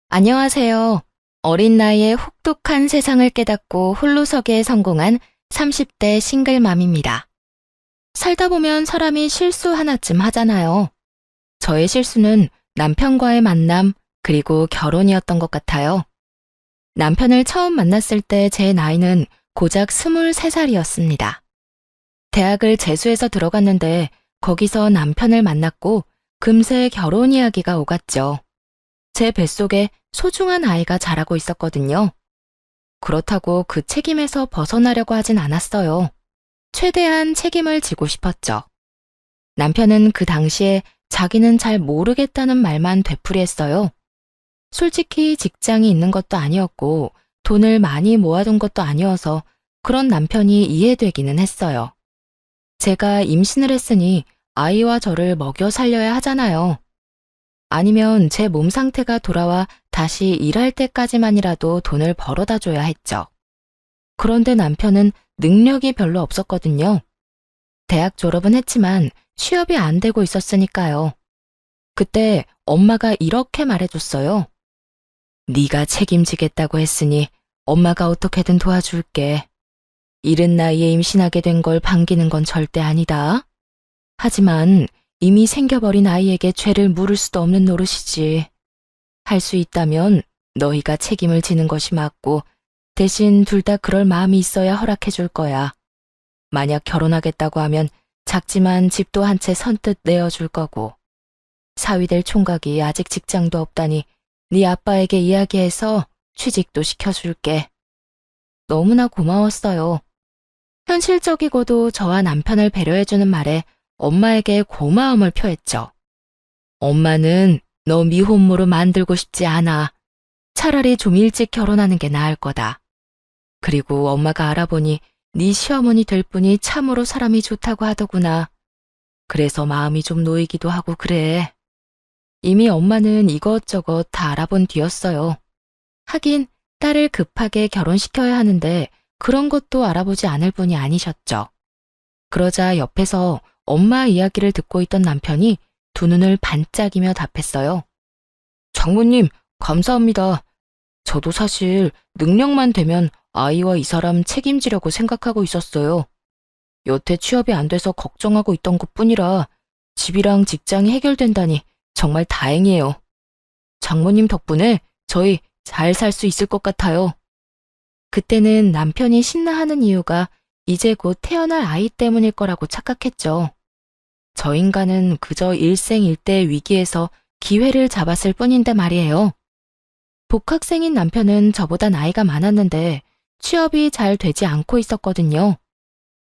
안녕하세요. 어린 나이에 혹독한 세상을 깨닫고 홀로서기에 성공한 30대 싱글맘입니다. 살다 보면 사람이 실수 하나쯤 하잖아요. 저의 실수는 남편과의 만남, 그리고 결혼이었던 것 같아요. 남편을 처음 만났을 때 제 나이는 고작 23살이었습니다. 대학을 재수해서 들어갔는데 거기서 남편을 만났고 금세 결혼 이야기가 오갔죠. 제 뱃속에 소중한 아이가 자라고 있었거든요. 그렇다고 그 책임에서 벗어나려고 하진 않았어요. 최대한 책임을 지고 싶었죠. 남편은 그 당시에 자기는 잘 모르겠다는 말만 되풀이했어요. 솔직히 직장이 있는 것도 아니었고 돈을 많이 모아둔 것도 아니어서 그런 남편이 이해되기는 했어요. 제가 임신을 했으니 아이와 저를 먹여 살려야 하잖아요. 아니면 제 몸 상태가 돌아와 다시 일할 때까지만이라도 돈을 벌어다 줘야 했죠. 그런데 남편은 능력이 별로 없었거든요. 대학 졸업은 했지만 취업이 안 되고 있었으니까요. 그때 엄마가 이렇게 말해줬어요. 네가 책임지겠다고 했으니 엄마가 어떻게든 도와줄게. 이른 나이에 임신하게 된 걸 반기는 건 절대 아니다. 하지만 이미 생겨버린 아이에게 죄를 물을 수도 없는 노릇이지. 할 수 있다면 너희가 책임을 지는 것이 맞고 대신 둘 다 그럴 마음이 있어야 허락해 줄 거야. 만약 결혼하겠다고 하면 작지만 집도 한 채 선뜻 내어줄 거고. 사위될 총각이 아직 직장도 없다니 네 아빠에게 이야기해서 취직도 시켜줄게. 너무나 고마웠어요. 현실적이고도 저와 남편을 배려해주는 말에 엄마에게 고마움을 표했죠. 엄마는 너 미혼모로 만들고 싶지 않아. 차라리 좀 일찍 결혼하는 게 나을 거다. 그리고 엄마가 알아보니 네 시어머니 될 분이 참으로 사람이 좋다고 하더구나. 그래서 마음이 좀 놓이기도 하고 그래. 이미 엄마는 이것저것 다 알아본 뒤였어요. 하긴 딸을 급하게 결혼시켜야 하는데 그런 것도 알아보지 않을 분이 아니셨죠. 그러자 옆에서 엄마 이야기를 듣고 있던 남편이 두 눈을 반짝이며 답했어요. 장모님, 감사합니다. 저도 사실 능력만 되면 아이와 이 사람 책임지려고 생각하고 있었어요. 여태 취업이 안 돼서 걱정하고 있던 것뿐이라 집이랑 직장이 해결된다니 정말 다행이에요. 장모님 덕분에 저희 잘 살 수 있을 것 같아요. 그때는 남편이 신나하는 이유가 이제 곧 태어날 아이 때문일 거라고 착각했죠. 저 인간은 그저 일생일대 위기에서 기회를 잡았을 뿐인데 말이에요. 복학생인 남편은 저보다 나이가 많았는데 취업이 잘 되지 않고 있었거든요.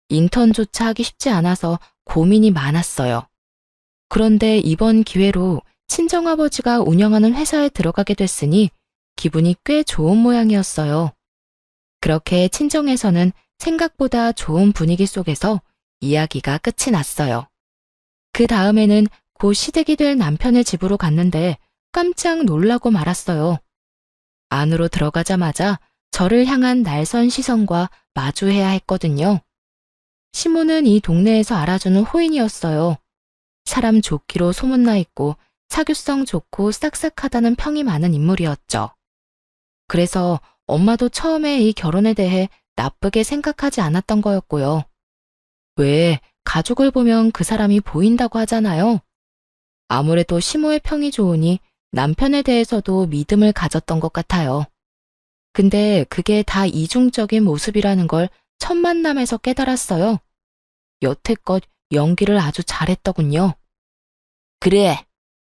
인턴조차 하기 쉽지 않아서 고민이 많았어요. 그런데 이번 기회로 친정아버지가 운영하는 회사에 들어가게 됐으니 기분이 꽤 좋은 모양이었어요. 그렇게 친정에서는 생각보다 좋은 분위기 속에서 이야기가 끝이 났어요. 그 다음에는 곧 시댁이 될 남편의 집으로 갔는데 깜짝 놀라고 말았어요. 안으로 들어가자마자 저를 향한 날선 시선과 마주해야 했거든요. 시모는 이 동네에서 알아주는 호인이었어요. 사람 좋기로 소문나 있고 사교성 좋고 싹싹하다는 평이 많은 인물이었죠. 그래서 엄마도 처음에 이 결혼에 대해 나쁘게 생각하지 않았던 거였고요. 왜 가족을 보면 그 사람이 보인다고 하잖아요. 아무래도 시모의 평이 좋으니 남편에 대해서도 믿음을 가졌던 것 같아요. 근데 그게 다 이중적인 모습이라는 걸 첫 만남에서 깨달았어요. 여태껏 연기를 아주 잘했더군요. 그래,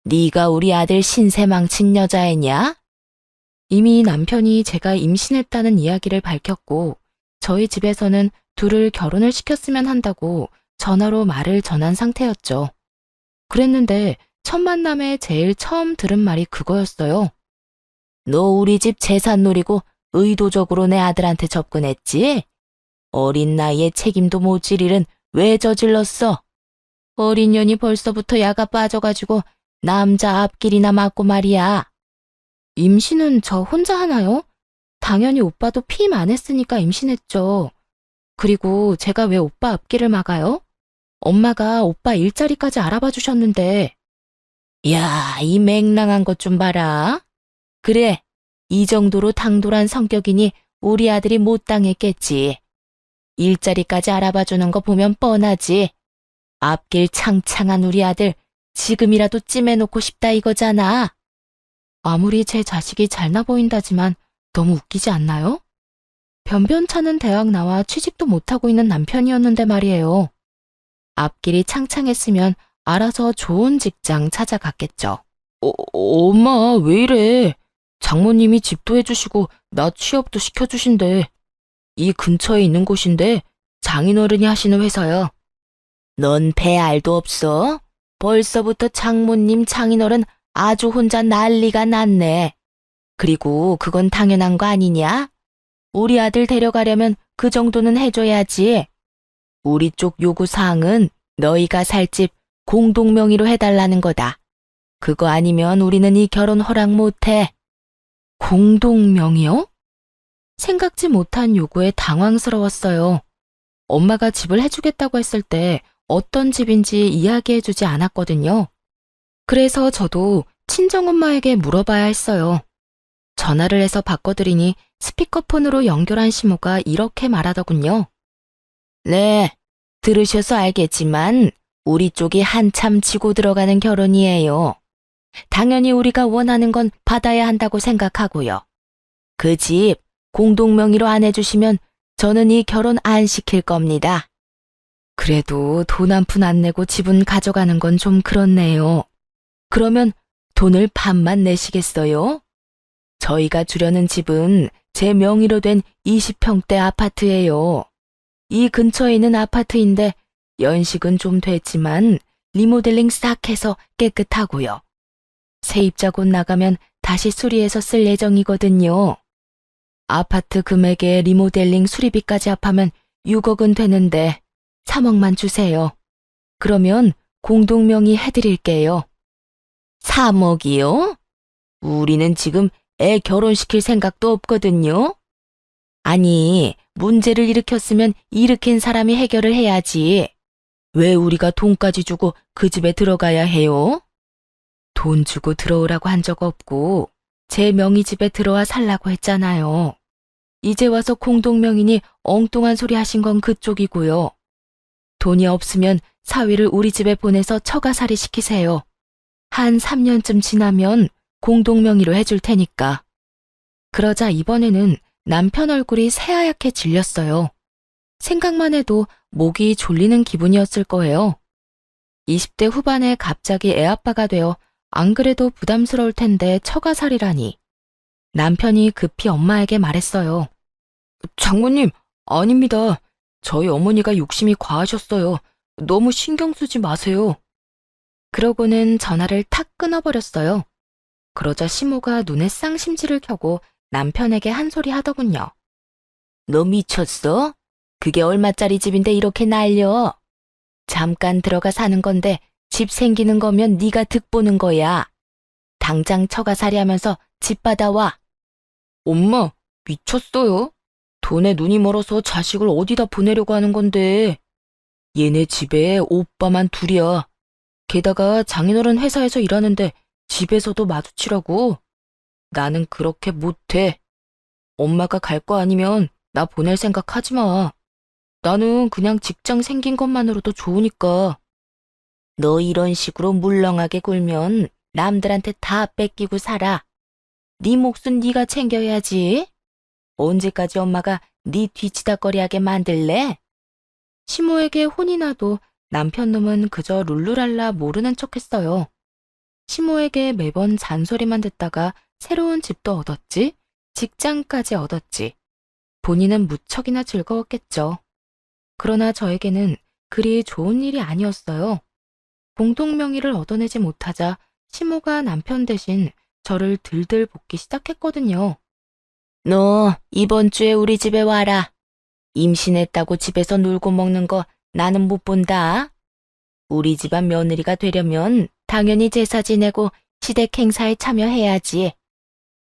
네가 우리 아들 신세 망친 여자애냐? 이미 남편이 제가 임신했다는 이야기를 밝혔고 저희 집에서는 둘을 결혼을 시켰으면 한다고 전화로 말을 전한 상태였죠. 그랬는데 첫 만남에 제일 처음 들은 말이 그거였어요. 너 우리 집 재산 노리고 의도적으로 내 아들한테 접근했지? 어린 나이에 책임도 못 질 일은 왜 저질렀어? 어린 년이 벌써부터 야가 빠져가지고 남자 앞길이나 맞고 말이야. 임신은 저 혼자 하나요? 당연히 오빠도 피임 안 했으니까 임신했죠. 그리고 제가 왜 오빠 앞길을 막아요? 엄마가 오빠 일자리까지 알아봐 주셨는데. 야, 이 맹랑한 것 좀 봐라. 그래, 이 정도로 당돌한 성격이니 우리 아들이 못 당했겠지. 일자리까지 알아봐주는 거 보면 뻔하지. 앞길 창창한 우리 아들 지금이라도 찜해놓고 싶다 이거잖아. 아무리 제 자식이 잘나 보인다지만 너무 웃기지 않나요? 변변찮은 대학 나와 취직도 못하고 있는 남편이었는데 말이에요. 앞길이 창창했으면 알아서 좋은 직장 찾아갔겠죠. 엄마, 왜 이래? 장모님이 집도 해주시고 나 취업도 시켜주신대. 이 근처에 있는 곳인데 장인어른이 하시는 회사야. 넌 배 알도 없어? 벌써부터 장모님 장인어른 아주 혼자 난리가 났네. 그리고 그건 당연한 거 아니냐? 우리 아들 데려가려면 그 정도는 해줘야지. 우리 쪽 요구사항은 너희가 살 집 공동 명의로 해달라는 거다. 그거 아니면 우리는 이 결혼 허락 못해. 공동 명의요? 생각지 못한 요구에 당황스러웠어요. 엄마가 집을 해주겠다고 했을 때 어떤 집인지 이야기해주지 않았거든요. 그래서 저도 친정엄마에게 물어봐야 했어요. 전화를 해서 바꿔드리니 스피커폰으로 연결한 시모가 이렇게 말하더군요. 네, 들으셔서 알겠지만 우리 쪽이 한참 치고 들어가는 결혼이에요. 당연히 우리가 원하는 건 받아야 한다고 생각하고요. 그 집 공동 명의로 안 해주시면 저는 이 결혼 안 시킬 겁니다. 그래도 돈 한 푼 안 내고 집은 가져가는 건 좀 그렇네요. 그러면 돈을 반만 내시겠어요? 저희가 주려는 집은 제 명의로 된 20평대 아파트예요. 이 근처에 있는 아파트인데 연식은 좀 됐지만 리모델링 싹 해서 깨끗하고요. 세입자 곧 나가면 다시 수리해서 쓸 예정이거든요. 아파트 금액에 리모델링 수리비까지 합하면 6억은 되는데 3억만 주세요. 그러면 공동명의 해드릴게요. 3억이요? 우리는 지금 애 결혼시킬 생각도 없거든요. 아니, 문제를 일으켰으면 일으킨 사람이 해결을 해야지. 왜 우리가 돈까지 주고 그 집에 들어가야 해요? 돈 주고 들어오라고 한 적 없고 제 명의 집에 들어와 살라고 했잖아요. 이제 와서 공동명의니 엉뚱한 소리 하신 건 그쪽이고요. 돈이 없으면 사위를 우리 집에 보내서 처가살이 시키세요. 한 3년쯤 지나면 공동명의로 해줄 테니까. 그러자 이번에는 남편 얼굴이 새하얗게 질렸어요. 생각만 해도 목이 졸리는 기분이었을 거예요. 20대 후반에 갑자기 애아빠가 되어 안 그래도 부담스러울 텐데 처가살이라니. 남편이 급히 엄마에게 말했어요. 장모님, 아닙니다. 저희 어머니가 욕심이 과하셨어요. 너무 신경 쓰지 마세요. 그러고는 전화를 탁 끊어버렸어요. 그러자 시모가 눈에 쌍심지를 켜고 남편에게 한 소리 하더군요. 너 미쳤어? 그게 얼마짜리 집인데 이렇게 날려? 잠깐 들어가 사는 건데 집 생기는 거면 네가 득보는 거야. 당장 처가살이 하면서 집 받아와. 엄마, 미쳤어요? 돈에 눈이 멀어서 자식을 어디다 보내려고 하는 건데. 얘네 집에 오빠만 둘이야. 게다가 장인어른 회사에서 일하는데 집에서도 마주치라고. 나는 그렇게 못해. 엄마가 갈 거 아니면 나 보낼 생각 하지 마. 나는 그냥 직장 생긴 것만으로도 좋으니까. 너 이런 식으로 물렁하게 굴면 남들한테 다 뺏기고 살아. 네 몫은 네가 챙겨야지. 언제까지 엄마가 네 뒤치다꺼리하게 만들래? 시모에게 혼이 나도 남편 놈은 그저 룰루랄라 모르는 척했어요. 시모에게 매번 잔소리만 듣다가 새로운 집도 얻었지, 직장까지 얻었지. 본인은 무척이나 즐거웠겠죠. 그러나 저에게는 그리 좋은 일이 아니었어요. 공동명의를 얻어내지 못하자 시모가 남편 대신 저를 들들 볶기 시작했거든요. 너 이번 주에 우리 집에 와라. 임신했다고 집에서 놀고 먹는 거 나는 못 본다. 우리 집안 며느리가 되려면 당연히 제사 지내고 시댁 행사에 참여해야지.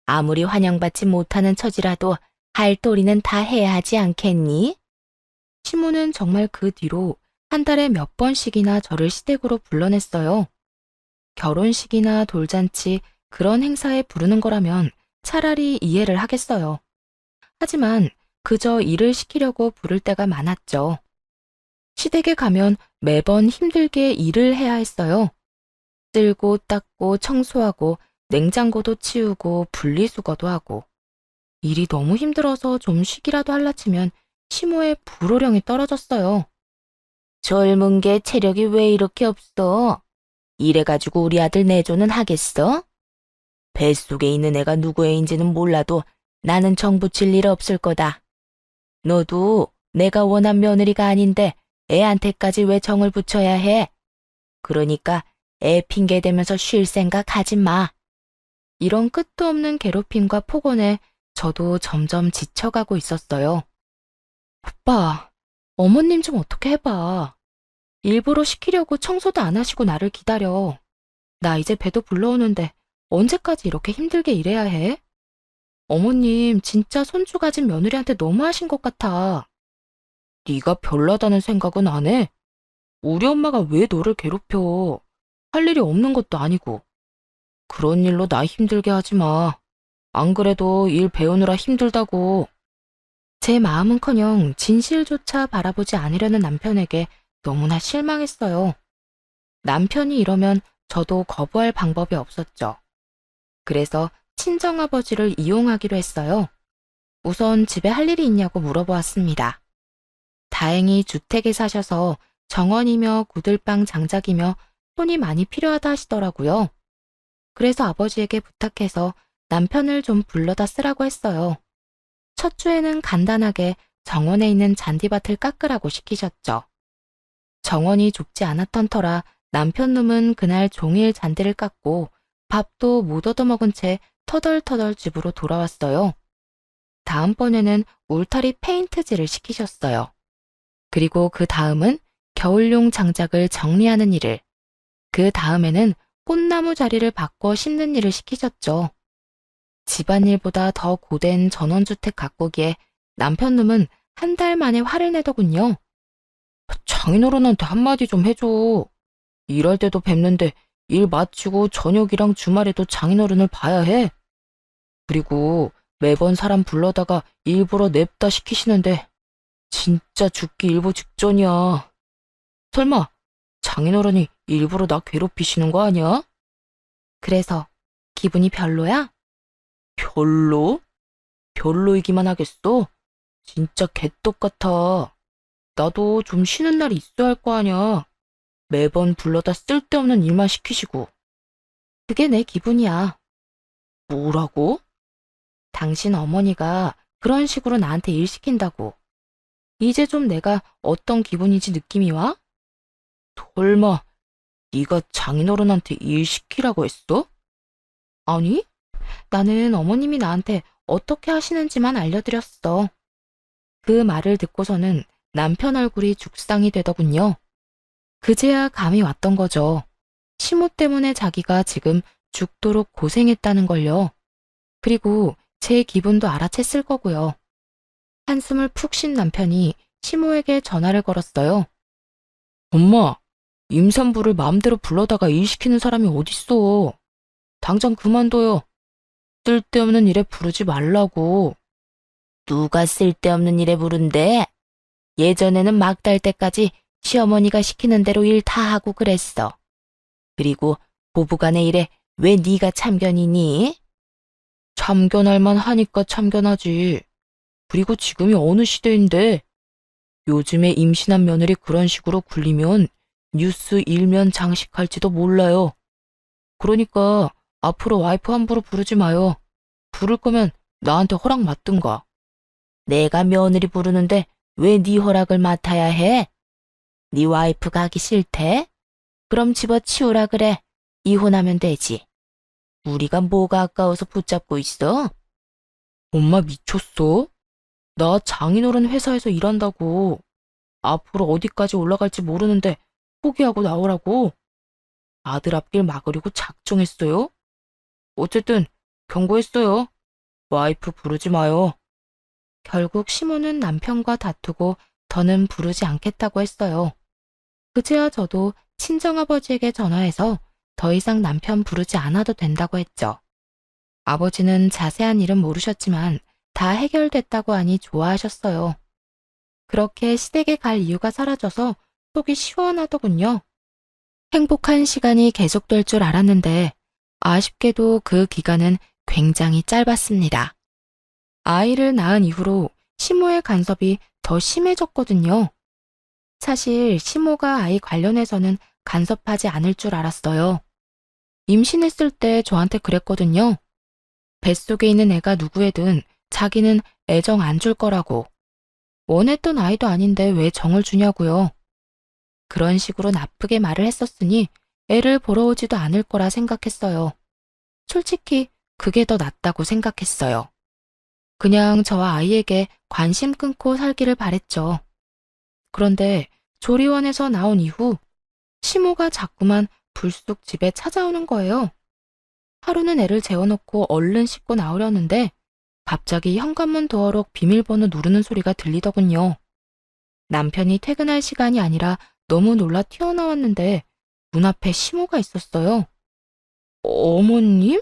아무리 환영받지 못하는 처지라도 할 도리는 다 해야 하지 않겠니? 시모는 정말 그 뒤로 한 달에 몇 번씩이나 저를 시댁으로 불러냈어요. 결혼식이나 돌잔치 그런 행사에 부르는 거라면 차라리 이해를 하겠어요. 하지만 그저 일을 시키려고 부를 때가 많았죠. 시댁에 가면 매번 힘들게 일을 해야 했어요. 쓸고 닦고 청소하고 냉장고도 치우고 분리수거도 하고. 일이 너무 힘들어서 좀 쉬기라도 하려치면 시모의 불호령이 떨어졌어요. 젊은 게 체력이 왜 이렇게 없어? 이래가지고 우리 아들 내조는 하겠어? 뱃속에 있는 애가 누구 애인지는 몰라도 나는 정 붙일 일 없을 거다. 너도 내가 원한 며느리가 아닌데 애한테까지 왜 정을 붙여야 해? 그러니까 애 핑계 대면서 쉴 생각 하지 마. 이런 끝도 없는 괴롭힘과 폭언에 저도 점점 지쳐가고 있었어요. 오빠, 어머님 좀 어떻게 해봐. 일부러 시키려고 청소도 안 하시고 나를 기다려. 나 이제 배도 불러오는데 언제까지 이렇게 힘들게 일해야 해? 어머님 진짜 손주 가진 며느리한테 너무하신 것 같아. 네가 별나다는 생각은 안 해? 우리 엄마가 왜 너를 괴롭혀? 할 일이 없는 것도 아니고. 그런 일로 나 힘들게 하지 마. 안 그래도 일 배우느라 힘들다고. 제 마음은커녕 진실조차 바라보지 않으려는 남편에게 너무나 실망했어요. 남편이 이러면 저도 거부할 방법이 없었죠. 그래서 친정아버지를 이용하기로 했어요. 우선 집에 할 일이 있냐고 물어보았습니다. 다행히 주택에 사셔서 정원이며 구들방 장작이며 손이 많이 필요하다 하시더라고요. 그래서 아버지에게 부탁해서 남편을 좀 불러다 쓰라고 했어요. 첫 주에는 간단하게 정원에 있는 잔디밭을 깎으라고 시키셨죠. 정원이 좁지 않았던 터라 남편 놈은 그날 종일 잔디를 깎고 밥도 못 얻어먹은 채 터덜터덜 집으로 돌아왔어요. 다음번에는 울타리 페인트질을 시키셨어요. 그리고 그 다음은 겨울용 장작을 정리하는 일을, 그 다음에는 꽃나무 자리를 바꿔 심는 일을 시키셨죠. 집안일보다 더 고된 전원주택 가꾸기에 남편 놈은 한 달 만에 화를 내더군요. 장인어른한테 한마디 좀 해줘. 일할 때도 뵙는데 일 마치고 저녁이랑 주말에도 장인어른을 봐야 해. 그리고 매번 사람 불러다가 일부러 냅다 시키시는데 진짜 죽기 일보 직전이야. 설마 장인어른이 일부러 나 괴롭히시는 거 아니야? 그래서 기분이 별로야? 별로? 별로이기만 하겠어? 진짜 개떡 같아. 나도 좀 쉬는 날이 있어야 할 거 아니야. 매번 불러다 쓸데없는 일만 시키시고. 그게 내 기분이야. 뭐라고? 당신 어머니가 그런 식으로 나한테 일 시킨다고. 이제 좀 내가 어떤 기분인지 느낌이 와? 설마 네가 장인어른한테 일 시키라고 했어? 아니, 나는 어머님이 나한테 어떻게 하시는지만 알려드렸어. 그 말을 듣고서는 남편 얼굴이 죽상이 되더군요. 그제야 감이 왔던 거죠. 시모 때문에 자기가 지금 죽도록 고생했다는 걸요. 그리고 제 기분도 알아챘을 거고요. 한숨을 푹 쉰 남편이 시모에게 전화를 걸었어요. 엄마, 임산부를 마음대로 불러다가 일 시키는 사람이 어딨어. 당장 그만둬요. 쓸데없는 일에 부르지 말라고. 누가 쓸데없는 일에 부른대? 예전에는 막 달 때까지 시어머니가 시키는 대로 일 다 하고 그랬어. 그리고 부부간의 일에 왜 네가 참견이니? 참견할 만 하니까 참견하지. 그리고 지금이 어느 시대인데 요즘에 임신한 며느리 그런 식으로 굴리면 뉴스 일면 장식할지도 몰라요. 그러니까 앞으로 와이프 함부로 부르지 마요. 부를 거면 나한테 허락 맡든가. 내가 며느리 부르는데 왜 네 허락을 맡아야 해? 네 와이프 가기 싫대? 그럼 집어치우라 그래. 이혼하면 되지. 우리가 뭐가 아까워서 붙잡고 있어? 엄마 미쳤어? 나 장인어른 회사에서 일한다고. 앞으로 어디까지 올라갈지 모르는데 포기하고 나오라고. 아들 앞길 막으려고 작정했어요? 어쨌든 경고했어요. 와이프 부르지 마요. 결국 시모는 남편과 다투고 더는 부르지 않겠다고 했어요. 그제야 저도 친정아버지에게 전화해서 더 이상 남편 부르지 않아도 된다고 했죠. 아버지는 자세한 일은 모르셨지만 다 해결됐다고 하니 좋아하셨어요. 그렇게 시댁에 갈 이유가 사라져서 속이 시원하더군요. 행복한 시간이 계속될 줄 알았는데 아쉽게도 그 기간은 굉장히 짧았습니다. 아이를 낳은 이후로 시모의 간섭이 더 심해졌거든요. 사실 시모가 아이 관련해서는 간섭하지 않을 줄 알았어요. 임신했을 때 저한테 그랬거든요. 뱃속에 있는 애가 누구애든 자기는 애정 안 줄 거라고. 원했던 아이도 아닌데 왜 정을 주냐고요. 그런 식으로 나쁘게 말을 했었으니 애를 보러 오지도 않을 거라 생각했어요. 솔직히 그게 더 낫다고 생각했어요. 그냥 저와 아이에게 관심 끊고 살기를 바랬죠. 그런데 조리원에서 나온 이후 시모가 자꾸만 불쑥 집에 찾아오는 거예요. 하루는 애를 재워놓고 얼른 씻고 나오려는데 갑자기 현관문 도어록 비밀번호 누르는 소리가 들리더군요. 남편이 퇴근할 시간이 아니라 너무 놀라 튀어나왔는데 문 앞에 시모가 있었어요. 어머님?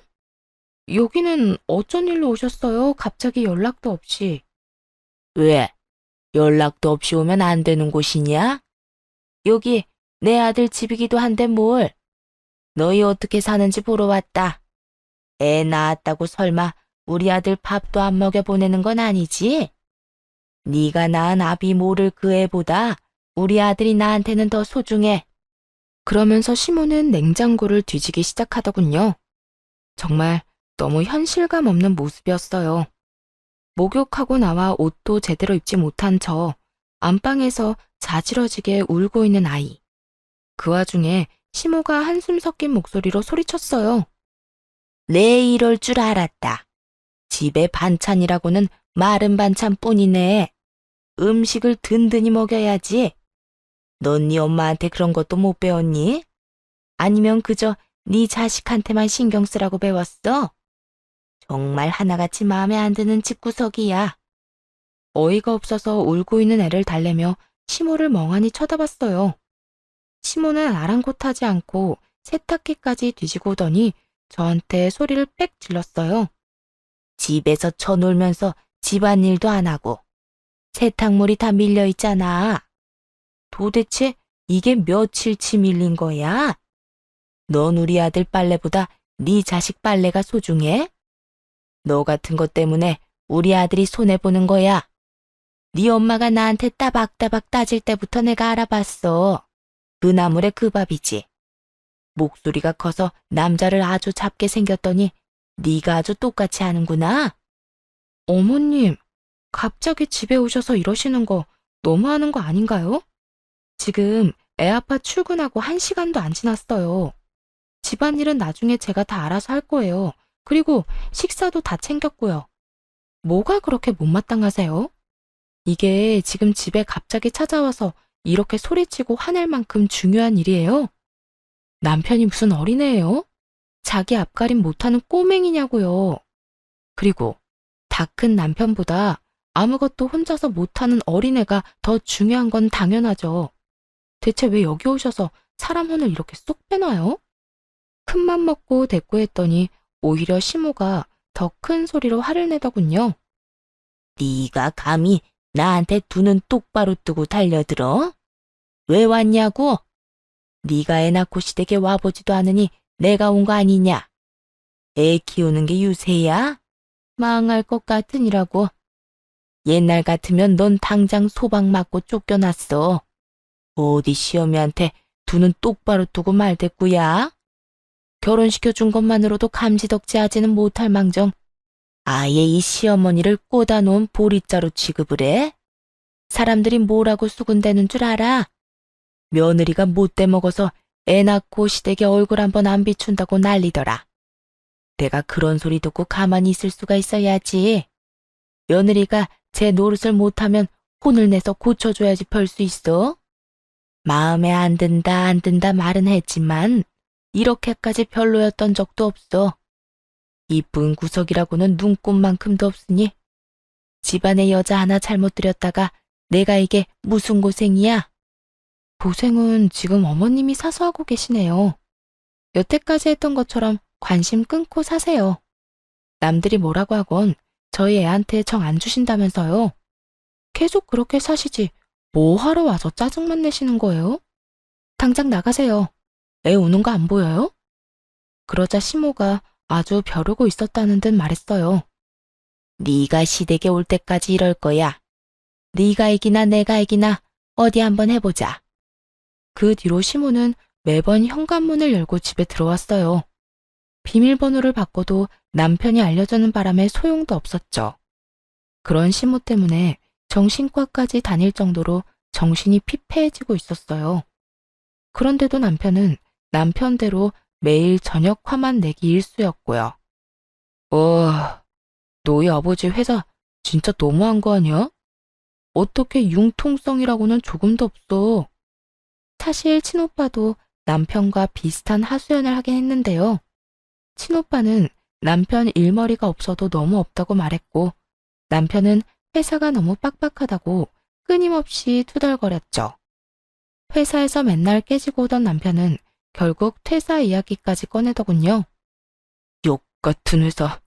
여기는 어쩐 일로 오셨어요? 갑자기 연락도 없이. 왜? 연락도 없이 오면 안 되는 곳이냐? 여기 내 아들 집이기도 한데 뭘? 너희 어떻게 사는지 보러 왔다. 애 낳았다고 설마 우리 아들 밥도 안 먹여 보내는 건 아니지? 네가 낳은 아비 모를 그 애보다 우리 아들이 나한테는 더 소중해. 그러면서 시모는 냉장고를 뒤지기 시작하더군요. 정말 너무 현실감 없는 모습이었어요. 목욕하고 나와 옷도 제대로 입지 못한 저, 안방에서 자지러지게 울고 있는 아이. 그 와중에 시모가 한숨 섞인 목소리로 소리쳤어요. 내 이럴 줄 알았다. 집에 반찬이라고는 마른 반찬뿐이네. 음식을 든든히 먹여야지. 넌 네 엄마한테 그런 것도 못 배웠니? 아니면 그저 네 자식한테만 신경 쓰라고 배웠어? 정말 하나같이 마음에 안 드는 집구석이야. 어이가 없어서 울고 있는 애를 달래며 시모를 멍하니 쳐다봤어요. 시모는 아랑곳하지 않고 세탁기까지 뒤지고 오더니 저한테 소리를 빽 질렀어요. 집에서 쳐놀면서 집안일도 안 하고 세탁물이 다 밀려 있잖아. 도대체 이게 며칠치 밀린 거야? 넌 우리 아들 빨래보다 네 자식 빨래가 소중해? 너 같은 것 때문에 우리 아들이 손해보는 거야. 네 엄마가 나한테 따박따박 따질 때부터 내가 알아봤어. 그 나물의 그 밥이지. 목소리가 커서 남자를 아주 잡게 생겼더니 네가 아주 똑같이 하는구나. 어머님, 갑자기 집에 오셔서 이러시는 거 너무하는 거 아닌가요? 지금 애 아빠 출근하고 1시간도 안 지났어요. 집안일은 나중에 제가 다 알아서 할 거예요. 그리고 식사도 다 챙겼고요. 뭐가 그렇게 못마땅하세요? 이게 지금 집에 갑자기 찾아와서 이렇게 소리치고 화낼 만큼 중요한 일이에요? 남편이 무슨 어린애예요? 자기 앞가림 못하는 꼬맹이냐고요. 그리고 다 큰 남편보다 아무것도 혼자서 못하는 어린애가 더 중요한 건 당연하죠. 대체 왜 여기 오셔서 사람 혼을 이렇게 쏙 빼놔요? 큰맘 먹고 대꾸했더니 오히려 시모가 더 큰 소리로 화를 내더군요. 네가 감히 나한테 두 눈 똑바로 뜨고 달려들어? 왜 왔냐고? 네가 애 낳고 시댁에 와보지도 않으니 내가 온 거 아니냐? 애 키우는 게 유세야? 망할 것 같으니라고. 옛날 같으면 넌 당장 소방 맞고 쫓겨났어. 어디 시어미한테 두 눈 똑바로 뜨고 말대꾸야? 결혼시켜준 것만으로도 감지덕지하지는 못할 망정 아예 이 시어머니를 꽂아놓은 보리자루 취급을 해? 사람들이 뭐라고 수군대는 줄 알아? 며느리가 못돼 먹어서 애 낳고 시댁에 얼굴 한번 안 비춘다고 난리더라. 내가 그런 소리 듣고 가만히 있을 수가 있어야지. 며느리가 제 노릇을 못하면 혼을 내서 고쳐줘야지 별 수 있어. 마음에 안 든다 말은 했지만 이렇게까지 별로였던 적도 없어. 이쁜 구석이라고는 눈꼽만큼도 없으니 집안에 여자 하나 잘못 들였다가 내가 이게 무슨 고생이야? 고생은 지금 어머님이 사서 하고 계시네요. 여태까지 했던 것처럼 관심 끊고 사세요. 남들이 뭐라고 하건 저희 애한테 정 안 주신다면서요. 계속 그렇게 사시지 뭐 하러 와서 짜증만 내시는 거예요? 당장 나가세요. 애 우는 거 안 보여요? 그러자 시모가 아주 벼르고 있었다는 듯 말했어요. 네가 시댁에 올 때까지 이럴 거야. 네가 이기나 내가 이기나 어디 한번 해보자. 그 뒤로 시모는 매번 현관문을 열고 집에 들어왔어요. 비밀번호를 바꿔도 남편이 알려주는 바람에 소용도 없었죠. 그런 시모 때문에 정신과까지 다닐 정도로 정신이 피폐해지고 있었어요. 그런데도 남편은 남편대로 매일 저녁 화만 내기 일쑤였고요. 너희 아버지 회사 진짜 너무한 거 아니야? 어떻게 융통성이라고는 조금도 없어. 사실 친오빠도 남편과 비슷한 하소연을 하긴 했는데요. 친오빠는 남편 일머리가 없어도 너무 없다고 말했고, 남편은 회사가 너무 빡빡하다고 끊임없이 투덜거렸죠. 회사에서 맨날 깨지고 오던 남편은 결국 퇴사 이야기까지 꺼내더군요. 욕 같은 회사.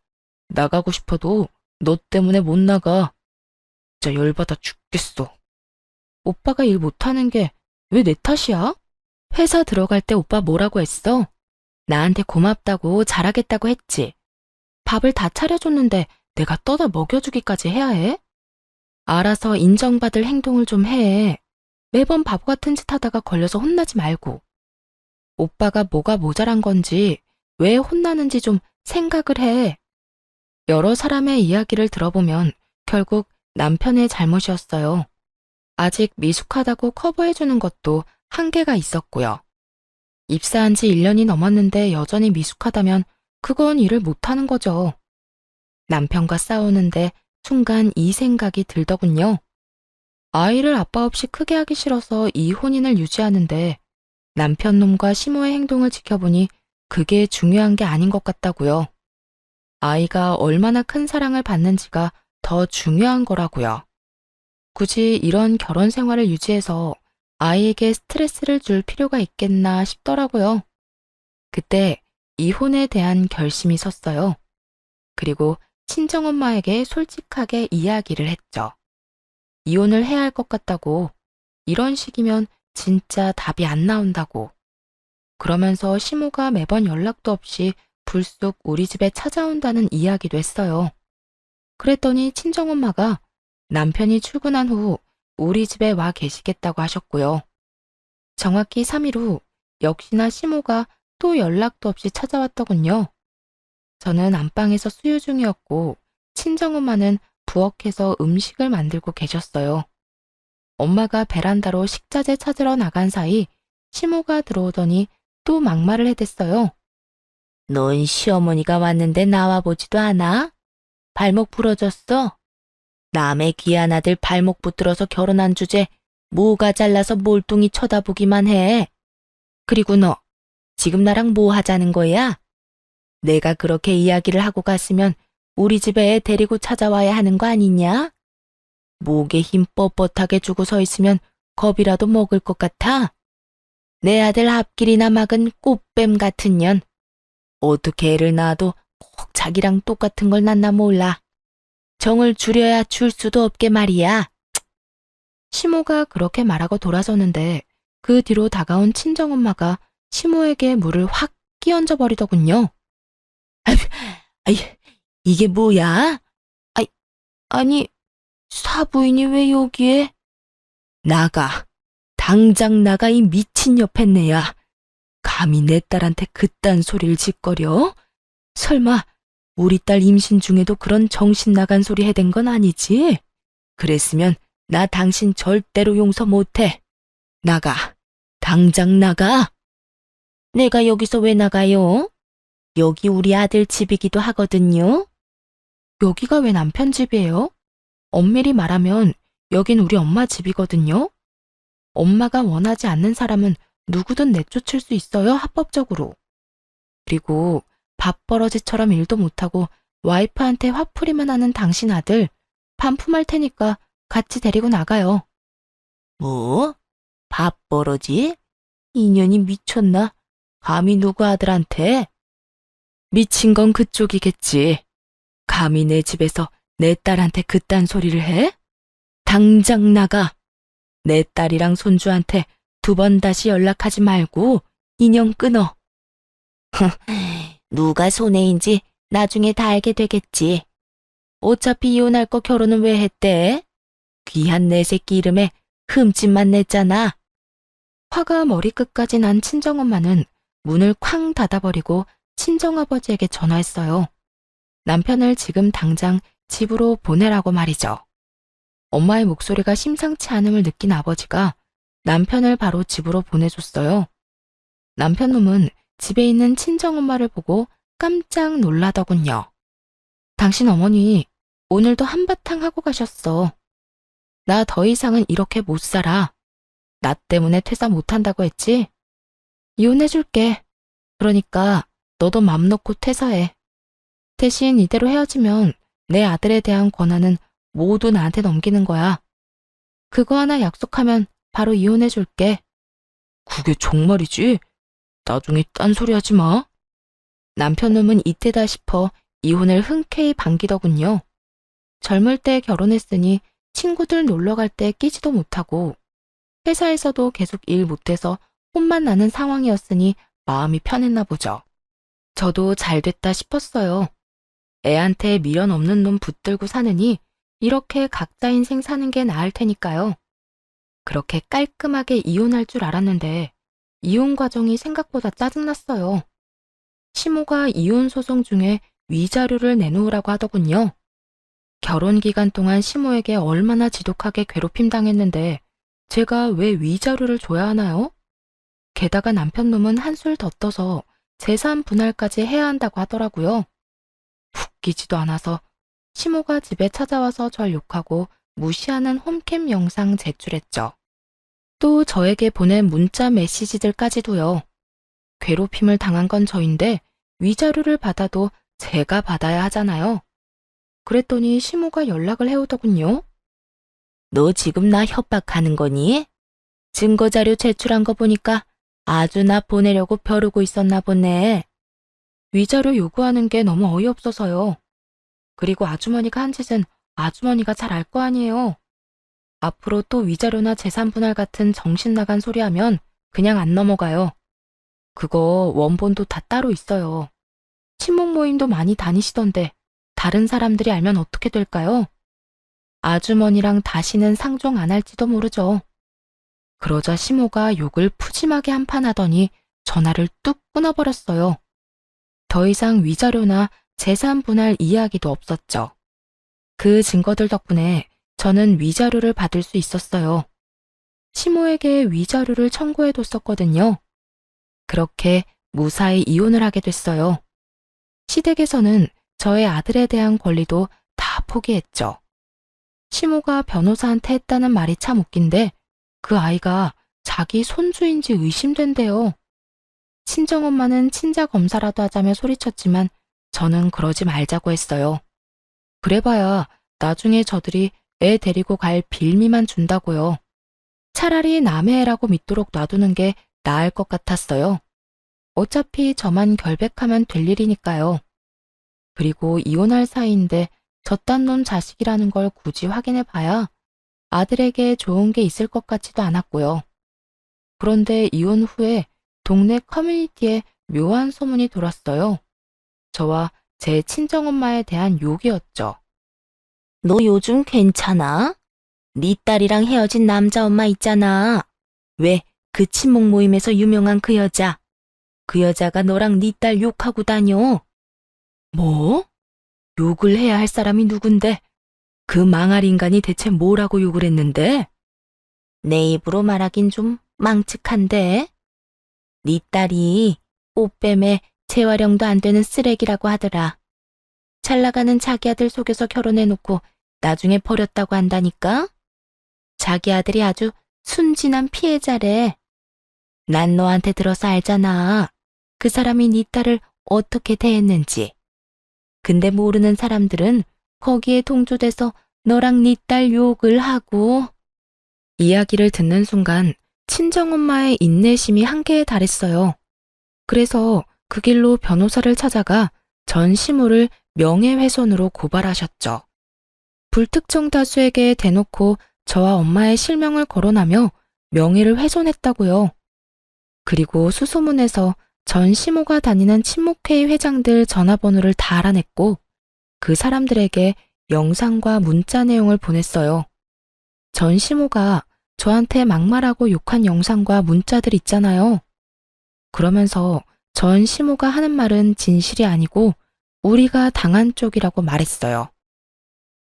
나가고 싶어도 너 때문에 못 나가. 진짜 열받아 죽겠어. 오빠가 일 못하는 게 왜 내 탓이야? 회사 들어갈 때 오빠 뭐라고 했어? 나한테 고맙다고 잘하겠다고 했지. 밥을 다 차려줬는데 내가 떠다 먹여주기까지 해야 해? 알아서 인정받을 행동을 좀 해. 매번 바보 같은 짓 하다가 걸려서 혼나지 말고. 오빠가 뭐가 모자란 건지, 왜 혼나는지 좀 생각을 해. 여러 사람의 이야기를 들어보면 결국 남편의 잘못이었어요. 아직 미숙하다고 커버해주는 것도 한계가 있었고요. 입사한 지 1년이 넘었는데 여전히 미숙하다면 그건 일을 못하는 거죠. 남편과 싸우는데 순간 이 생각이 들더군요. 아이를 아빠 없이 크게 하기 싫어서 이 혼인을 유지하는데 남편 놈과 시모의 행동을 지켜보니 그게 중요한 게 아닌 것 같다고요. 아이가 얼마나 큰 사랑을 받는지가 더 중요한 거라고요. 굳이 이런 결혼 생활을 유지해서 아이에게 스트레스를 줄 필요가 있겠나 싶더라고요. 그때 이혼에 대한 결심이 섰어요. 그리고 친정엄마에게 솔직하게 이야기를 했죠. 이혼을 해야 할 것 같다고, 이런 식이면 진짜 답이 안 나온다고. 그러면서 시모가 매번 연락도 없이 불쑥 우리 집에 찾아온다는 이야기도 했어요. 그랬더니 친정엄마가 남편이 출근한 후 우리 집에 와 계시겠다고 하셨고요. 정확히 3일 후 역시나 시모가 또 연락도 없이 찾아왔더군요. 저는 안방에서 수유 중이었고 친정엄마는 부엌에서 음식을 만들고 계셨어요. 엄마가 베란다로 식자재 찾으러 나간 사이 시모가 들어오더니 또 막말을 해댔어요. 넌 시어머니가 왔는데 나와보지도 않아? 발목 부러졌어? 남의 귀한 아들 발목 붙들어서 결혼한 주제 뭐가 잘라서 몰뚱이 쳐다보기만 해. 그리고 너 지금 나랑 뭐 하자는 거야? 내가 그렇게 이야기를 하고 갔으면 우리 집에 애 데리고 찾아와야 하는 거 아니냐? 목에 힘 뻣뻣하게 주고 서 있으면 겁이라도 먹을 것 같아? 내 아들 앞길이나 막은 꽃뱀 같은 년. 어떻게 애를 낳아도 꼭 자기랑 똑같은 걸 낳나 몰라. 정을 줄여야 줄 수도 없게 말이야. 시모가 그렇게 말하고 돌아서는데 그 뒤로 다가온 친정엄마가 시모에게 물을 확 끼얹어 버리더군요. 아이, 이게 뭐야? 아니, 사부인이 왜 여기에? 나가. 당장 나가 이 미친 여팻네야. 감히 내 딸한테 그딴 소리를 짓거려? 설마 우리 딸 임신 중에도 그런 정신 나간 소리 해댄 건 아니지? 그랬으면 나 당신 절대로 용서 못해. 나가. 당장 나가. 내가 여기서 왜 나가요? 여기 우리 아들 집이기도 하거든요. 여기가 왜 남편 집이에요? 엄밀히 말하면 여긴 우리 엄마 집이거든요. 엄마가 원하지 않는 사람은 누구든 내쫓을 수 있어요, 합법적으로. 그리고 밥버러지처럼 일도 못하고 와이프한테 화풀이만 하는 당신 아들 반품할 테니까 같이 데리고 나가요. 뭐? 밥버러지? 인연이 미쳤나? 감히 누구 아들한테? 미친 건 그쪽이겠지. 감히 내 집에서 내 딸한테 그딴 소리를 해? 당장 나가. 내 딸이랑 손주한테 2번 다시 연락하지 말고 인연 끊어. 누가 손해인지 나중에 다 알게 되겠지. 어차피 이혼할 거 결혼은 왜 했대? 귀한 내 새끼 이름에 흠집만 냈잖아. 화가 머리끝까지 난 친정엄마는 문을 쾅 닫아버리고 친정아버지에게 전화했어요. 남편을 지금 당장 집으로 보내라고 말이죠. 엄마의 목소리가 심상치 않음을 느낀 아버지가 남편을 바로 집으로 보내줬어요. 남편 놈은 집에 있는 친정엄마를 보고 깜짝 놀라더군요. 당신 어머니 오늘도 한바탕 하고 가셨어. 나 더 이상은 이렇게 못 살아. 나 때문에 퇴사 못한다고 했지? 이혼해줄게. 그러니까 너도 맘 놓고 퇴사해. 대신 이대로 헤어지면 내 아들에 대한 권한은 모두 나한테 넘기는 거야. 그거 하나 약속하면 바로 이혼해줄게. 그게 정말이지? 나중에 딴소리 하지 마. 남편 놈은 이때다 싶어 이혼을 흔쾌히 반기더군요. 젊을 때 결혼했으니 친구들 놀러 갈 때 끼지도 못하고 회사에서도 계속 일 못해서 혼만 나는 상황이었으니 마음이 편했나 보죠. 저도 잘 됐다 싶었어요. 애한테 미련 없는 놈 붙들고 사느니 이렇게 각자 인생 사는 게 나을 테니까요. 그렇게 깔끔하게 이혼할 줄 알았는데 이혼 과정이 생각보다 짜증났어요. 시모가 이혼 소송 중에 위자료를 내놓으라고 하더군요. 결혼 기간 동안 시모에게 얼마나 지독하게 괴롭힘 당했는데 제가 왜 위자료를 줘야 하나요? 게다가 남편 놈은 한술 더 떠서 재산 분할까지 해야 한다고 하더라고요. 웃기지도 않아서 시모가 집에 찾아와서 절 욕하고 무시하는 홈캠 영상 제출했죠. 또 저에게 보낸 문자 메시지들까지도요. 괴롭힘을 당한 건 저인데 위자료를 받아도 제가 받아야 하잖아요. 그랬더니 시모가 연락을 해오더군요. 너 지금 나 협박하는 거니? 증거자료 제출한 거 보니까 아주 나 보내려고 벼르고 있었나 보네. 위자료 요구하는 게 너무 어이없어서요. 그리고 아주머니가 한 짓은 아주머니가 잘 알 거 아니에요. 앞으로 또 위자료나 재산 분할 같은 정신 나간 소리 하면 그냥 안 넘어가요. 그거 원본도 다 따로 있어요. 친목 모임도 많이 다니시던데 다른 사람들이 알면 어떻게 될까요? 아주머니랑 다시는 상종 안 할지도 모르죠. 그러자 시모가 욕을 푸짐하게 한판 하더니 전화를 뚝 끊어버렸어요. 더 이상 위자료나 재산 분할 이야기도 없었죠. 그 증거들 덕분에 저는 위자료를 받을 수 있었어요. 시모에게 위자료를 청구해뒀었거든요. 그렇게 무사히 이혼을 하게 됐어요. 시댁에서는 저의 아들에 대한 권리도 다 포기했죠. 시모가 변호사한테 했다는 말이 참 웃긴데 그 아이가 자기 손주인지 의심된대요. 친정엄마는 친자 검사라도 하자며 소리쳤지만 저는 그러지 말자고 했어요. 그래봐야 나중에 저들이 애 데리고 갈 빌미만 준다고요. 차라리 남의 애라고 믿도록 놔두는 게 나을 것 같았어요. 어차피 저만 결백하면 될 일이니까요. 그리고 이혼할 사이인데 저딴 놈 자식이라는 걸 굳이 확인해 봐야 아들에게 좋은 게 있을 것 같지도 않았고요. 그런데 이혼 후에 동네 커뮤니티에 묘한 소문이 돌았어요. 저와 제 친정엄마에 대한 욕이었죠. 너 요즘 괜찮아? 네 딸이랑 헤어진 남자 엄마 있잖아. 왜 그 친목 모임에서 유명한 그 여자. 그 여자가 너랑 네 딸 욕하고 다녀. 뭐? 욕을 해야 할 사람이 누군데? 그 망할 인간이 대체 뭐라고 욕을 했는데? 내 입으로 말하긴 좀 망측한데. 네 딸이 꽃뱀에 재활용도 안 되는 쓰레기라고 하더라. 잘 나가는 자기 아들 속여서 결혼해놓고 나중에 버렸다고 한다니까? 자기 아들이 아주 순진한 피해자래. 난 너한테 들어서 알잖아. 그 사람이 네 딸을 어떻게 대했는지. 근데 모르는 사람들은 거기에 동조돼서 너랑 네 딸 욕을 하고. 이야기를 듣는 순간 친정엄마의 인내심이 한계에 달했어요. 그래서 그 길로 변호사를 찾아가 전 시모를 명예훼손으로 고발하셨죠. 불특정 다수에게 대놓고 저와 엄마의 실명을 거론하며 명예를 훼손했다고요. 그리고 수소문에서 전 시모가 다니는 친목회의 회장들 전화번호를 다 알아냈고 그 사람들에게 영상과 문자 내용을 보냈어요. 전 시모가 저한테 막말하고 욕한 영상과 문자들 있잖아요. 그러면서 전 시모가 하는 말은 진실이 아니고 우리가 당한 쪽이라고 말했어요.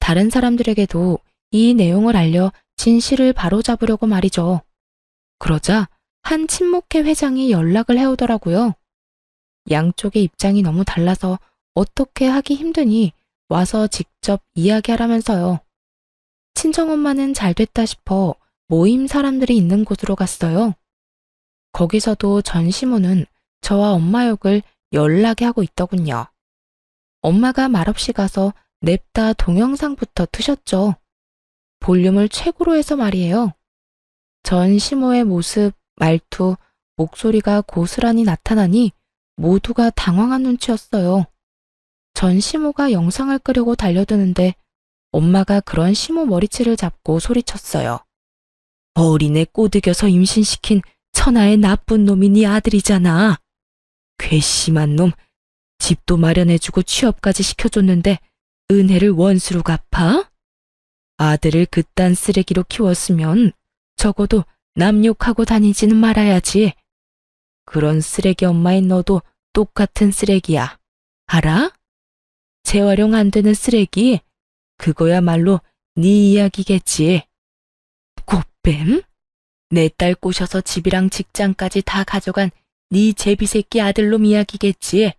다른 사람들에게도 이 내용을 알려 진실을 바로잡으려고 말이죠. 그러자 한 친목회 회장이 연락을 해오더라고요. 양쪽의 입장이 너무 달라서 어떻게 하기 힘드니 와서 직접 이야기하라면서요. 친정엄마는 잘 됐다 싶어 모임 사람들이 있는 곳으로 갔어요. 거기서도 전 시모는 저와 엄마 욕을 연락에 하고 있더군요. 엄마가 말없이 가서 냅다 동영상부터 트셨죠. 볼륨을 최고로 해서 말이에요. 전 시모의 모습, 말투, 목소리가 고스란히 나타나니 모두가 당황한 눈치였어요. 전 시모가 영상을 끄려고 달려드는데 엄마가 그런 시모 머리채를 잡고 소리쳤어요. 어린애 꼬드겨서 임신시킨 천하의 나쁜 놈이 네 아들이잖아. 괘씸한 놈, 집도 마련해주고 취업까지 시켜줬는데 은혜를 원수로 갚아? 아들을 그딴 쓰레기로 키웠으면 적어도 남 욕하고 다니지는 말아야지. 그런 쓰레기 엄마인 너도 똑같은 쓰레기야. 알아? 재활용 안 되는 쓰레기, 그거야말로 네 이야기겠지. 꽃뱀? 내 딸 꼬셔서 집이랑 직장까지 다 가져간 네 제비새끼 아들놈 이야기겠지.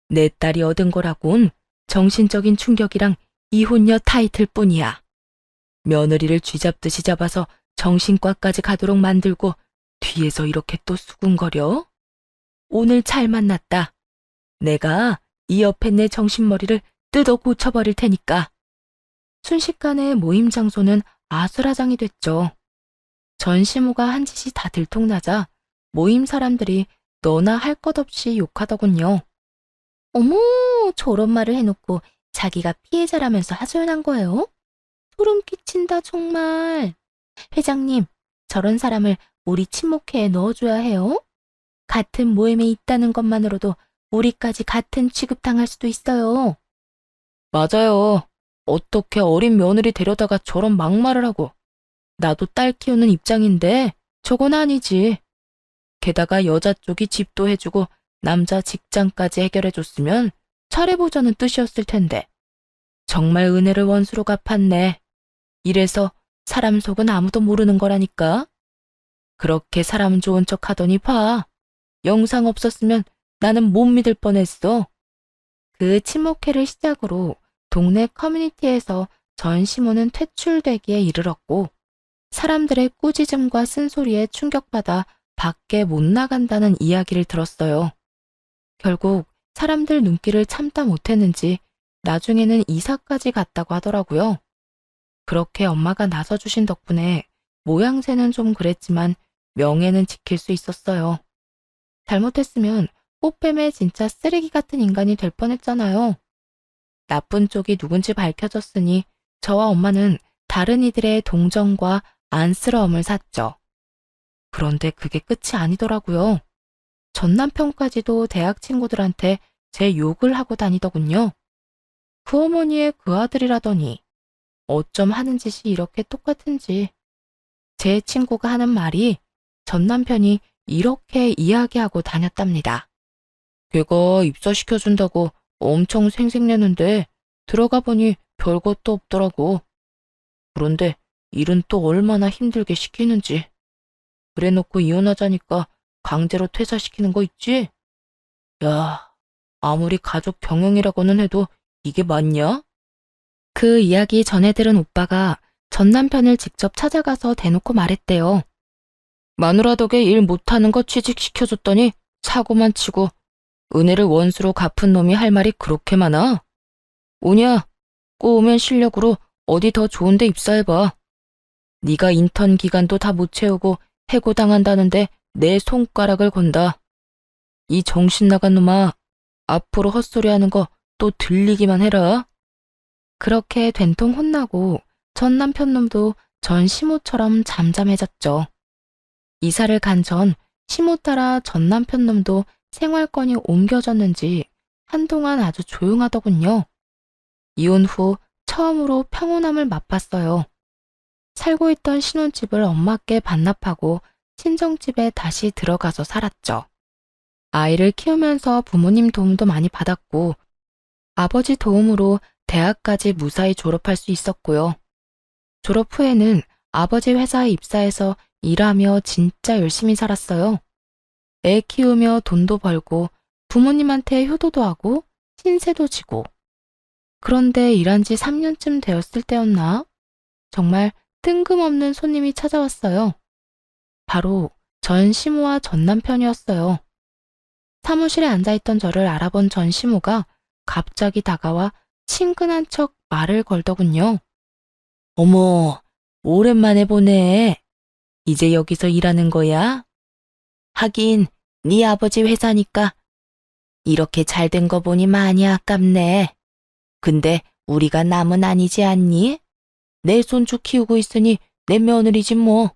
내 딸이 얻은 거라곤 정신적인 충격이랑 이혼녀 타이틀 뿐이야. 며느리를 쥐잡듯이 잡아서 정신과까지 가도록 만들고 뒤에서 이렇게 또 수군거려? 오늘 잘 만났다. 내가 이 옆에 내 정신머리를 뜯어 고쳐버릴 테니까. 순식간에 모임 장소는 아수라장이 됐죠. 전 시모가 한 짓이 다 들통나자 모임 사람들이 너나 할 것 없이 욕하더군요. 어머, 저런 말을 해놓고 자기가 피해자라면서 하소연한 거예요? 소름 끼친다 정말. 회장님, 저런 사람을 우리 친목회에 넣어줘야 해요? 같은 모임에 있다는 것만으로도 우리까지 같은 취급당할 수도 있어요. 맞아요. 어떻게 어린 며느리 데려다가 저런 막말을 하고. 나도 딸 키우는 입장인데 저건 아니지. 게다가 여자 쪽이 집도 해주고 남자 직장까지 해결해줬으면 잘해보자는 뜻이었을 텐데. 정말 은혜를 원수로 갚았네. 이래서 사람 속은 아무도 모르는 거라니까. 그렇게 사람 좋은 척 하더니 봐. 영상 없었으면 나는 못 믿을 뻔했어. 그 친목회를 시작으로 동네 커뮤니티에서 전 시모는 퇴출되기에 이르렀고 사람들의 꾸짖음과 쓴소리에 충격받아 밖에 못 나간다는 이야기를 들었어요. 결국 사람들 눈길을 참다 못했는지 나중에는 이사까지 갔다고 하더라고요. 그렇게 엄마가 나서주신 덕분에 모양새는 좀 그랬지만 명예는 지킬 수 있었어요. 잘못했으면 꽃뱀의 진짜 쓰레기 같은 인간이 될 뻔했잖아요. 나쁜 쪽이 누군지 밝혀졌으니 저와 엄마는 다른 이들의 동정과 안쓰러움을 샀죠. 그런데 그게 끝이 아니더라고요. 전 남편까지도 대학 친구들한테 제 욕을 하고 다니더군요. 그 어머니의 그 아들이라더니 어쩜 하는 짓이 이렇게 똑같은지. 제 친구가 하는 말이 전 남편이 이렇게 이야기하고 다녔답니다. 걔가 입사시켜준다고 엄청 생색내는데 들어가 보니 별것도 없더라고. 그런데 일은 또 얼마나 힘들게 시키는지. 그래놓고 이혼하자니까 강제로 퇴사시키는 거 있지? 야, 아무리 가족 경영이라고는 해도 이게 맞냐? 그 이야기 전해 들은 오빠가 전 남편을 직접 찾아가서 대놓고 말했대요. 마누라 덕에 일 못하는 거 취직시켜줬더니 사고만 치고 은혜를 원수로 갚은 놈이 할 말이 그렇게 많아? 오냐, 꼬우면 실력으로 어디 더 좋은 데 입사해봐. 네가 인턴 기간도 다 못 채우고 해고당한다는데 내 손가락을 건다. 이 정신 나간 놈아, 앞으로 헛소리하는 거 또 들리기만 해라. 그렇게 된통 혼나고 전 남편 놈도 전 시모처럼 잠잠해졌죠. 이사를 간 전 시모 따라 전 남편 놈도 생활권이 옮겨졌는지 한동안 아주 조용하더군요. 이혼 후 처음으로 평온함을 맛봤어요. 살고 있던 신혼집을 엄마께 반납하고 친정집에 다시 들어가서 살았죠. 아이를 키우면서 부모님 도움도 많이 받았고 아버지 도움으로 대학까지 무사히 졸업할 수 있었고요. 졸업 후에는 아버지 회사에 입사해서 일하며 진짜 열심히 살았어요. 애 키우며 돈도 벌고 부모님한테 효도도 하고 신세도 지고. 그런데 일한 지 3년쯤 되었을 때였나? 정말 뜬금없는 손님이 찾아왔어요. 바로 전 시모와 전 남편이었어요. 사무실에 앉아있던 저를 알아본 전 시모가 갑자기 다가와 친근한 척 말을 걸더군요. 어머, 오랜만에 보네. 이제 여기서 일하는 거야? 하긴 네 아버지 회사니까 이렇게 잘 된 거 보니 많이 아깝네. 근데 우리가 남은 아니지 않니? 내 손주 키우고 있으니 내 며느리지 뭐.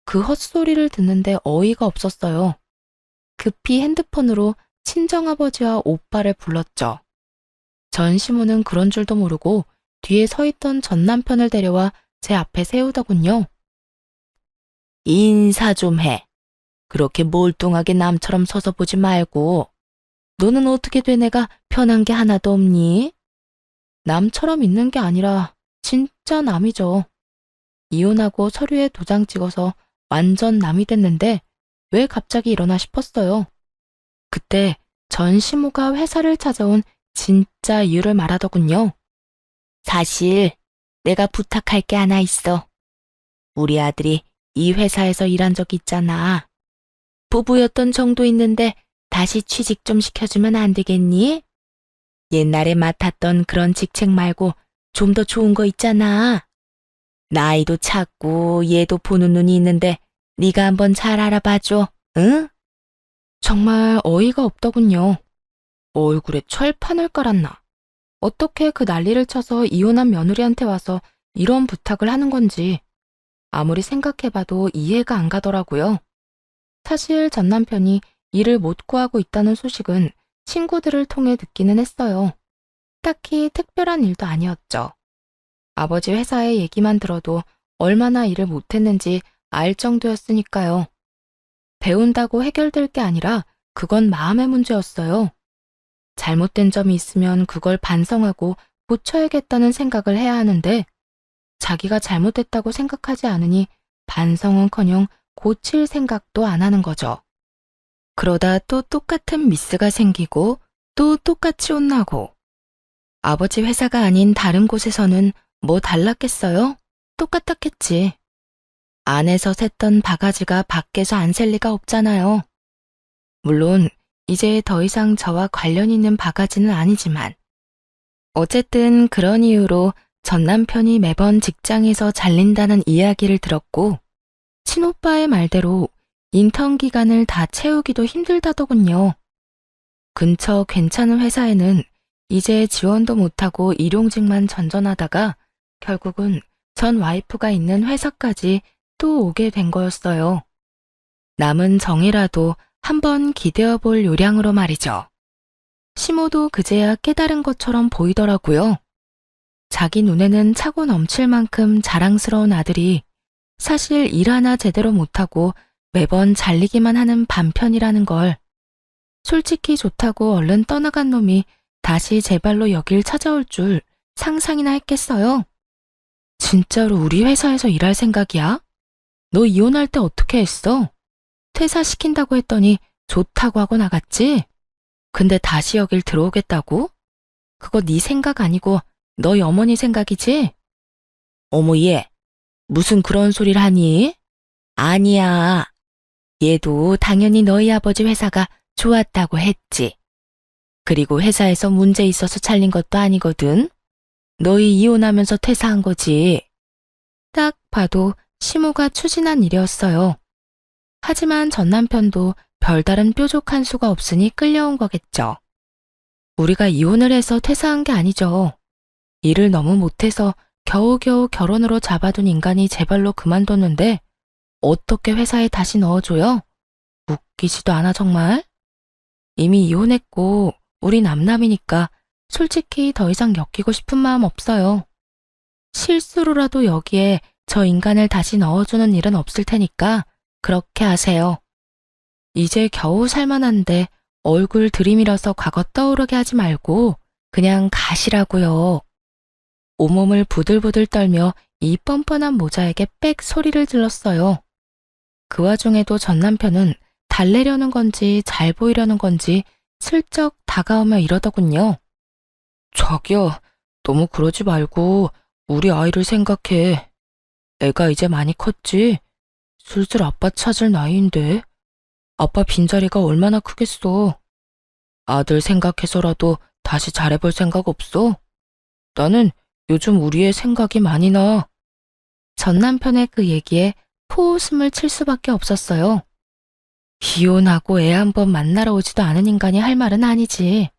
그 헛소리를 듣는데 어이가 없었어요. 급히 핸드폰으로 친정아버지와 오빠를 불렀죠. 전 시모는 그런 줄도 모르고 뒤에 서 있던 전 남편을 데려와 제 앞에 세우더군요. 인사 좀 해. 그렇게 몰뚱하게 남처럼 서서 보지 말고. 너는 어떻게 된 애가 편한 게 하나도 없니? 남처럼 있는 게 아니라 진짜 남이죠. 이혼하고 서류에 도장 찍어서 완전 남이 됐는데 왜 갑자기 이러나 싶었어요. 그때 전 시모가 회사를 찾아온 진짜 이유를 말하더군요. 사실 내가 부탁할 게 하나 있어. 우리 아들이 이 회사에서 일한 적 있잖아. 부부였던 정도 있는데 다시 취직 좀 시켜주면 안 되겠니? 옛날에 맡았던 그런 직책 말고 좀 더 좋은 거 있잖아. 나이도 작고 얘도 보는 눈이 있는데 네가 한번 잘 알아봐줘, 응? 정말 어이가 없더군요. 얼굴에 철판을 깔았나. 어떻게 그 난리를 쳐서 이혼한 며느리한테 와서 이런 부탁을 하는 건지 아무리 생각해봐도 이해가 안 가더라고요. 사실 전 남편이 일을 못 구하고 있다는 소식은 친구들을 통해 듣기는 했어요. 딱히 특별한 일도 아니었죠. 아버지 회사의 얘기만 들어도 얼마나 일을 못했는지 알 정도였으니까요. 배운다고 해결될 게 아니라 그건 마음의 문제였어요. 잘못된 점이 있으면 그걸 반성하고 고쳐야겠다는 생각을 해야 하는데 자기가 잘못했다고 생각하지 않으니 반성은커녕 고칠 생각도 안 하는 거죠. 그러다 또 똑같은 미스가 생기고 또 똑같이 혼나고 아버지 회사가 아닌 다른 곳에서는 뭐 달랐겠어요? 똑같았겠지. 안에서 샜던 바가지가 밖에서 안 셀 리가 없잖아요. 물론 이제 더 이상 저와 관련 있는 바가지는 아니지만 어쨌든 그런 이유로 전 남편이 매번 직장에서 잘린다는 이야기를 들었고 친오빠의 말대로 인턴 기간을 다 채우기도 힘들다더군요. 근처 괜찮은 회사에는 이제 지원도 못하고 일용직만 전전하다가 결국은 전 와이프가 있는 회사까지 또 오게 된 거였어요. 남은 정이라도 한번 기대어 볼 요량으로 말이죠. 시모도 그제야 깨달은 것처럼 보이더라고요. 자기 눈에는 차고 넘칠 만큼 자랑스러운 아들이 사실 일 하나 제대로 못하고 매번 잘리기만 하는 반편이라는 걸. 솔직히 좋다고 얼른 떠나간 놈이 다시 제 발로 여길 찾아올 줄 상상이나 했겠어요. 진짜로 우리 회사에서 일할 생각이야? 너 이혼할 때 어떻게 했어? 퇴사시킨다고 했더니 좋다고 하고 나갔지? 근데 다시 여길 들어오겠다고? 그거 네 생각 아니고 너희 어머니 생각이지? 어머 얘, 무슨 그런 소리를 하니? 아니야. 얘도 당연히 너희 아버지 회사가 좋았다고 했지. 그리고 회사에서 문제 있어서 잘린 것도 아니거든. 너희 이혼하면서 퇴사한 거지. 딱 봐도 시모가 추진한 일이었어요. 하지만 전 남편도 별다른 뾰족한 수가 없으니 끌려온 거겠죠. 우리가 이혼을 해서 퇴사한 게 아니죠. 일을 너무 못해서 겨우겨우 결혼으로 잡아둔 인간이 제 발로 그만뒀는데 어떻게 회사에 다시 넣어줘요? 웃기지도 않아 정말? 이미 이혼했고 우리 남남이니까 솔직히 더 이상 엮이고 싶은 마음 없어요. 실수로라도 여기에 저 인간을 다시 넣어주는 일은 없을 테니까 그렇게 하세요. 이제 겨우 살만한데 얼굴 들이밀어서 과거 떠오르게 하지 말고 그냥 가시라고요. 온몸을 부들부들 떨며 이 뻔뻔한 모자에게 빽 소리를 질렀어요. 그 와중에도 전 남편은 달래려는 건지 잘 보이려는 건지 슬쩍 다가오며 이러더군요. 자기야, 너무 그러지 말고 우리 아이를 생각해. 애가 이제 많이 컸지? 슬슬 아빠 찾을 나이인데. 아빠 빈자리가 얼마나 크겠어. 아들 생각해서라도 다시 잘해볼 생각 없어? 나는 요즘 우리 애 생각이 많이 나. 전 남편의 그 얘기에 포웃음을 칠 수밖에 없었어요. 이혼하고 애 한 번 만나러 오지도 않은 인간이 할 말은 아니지.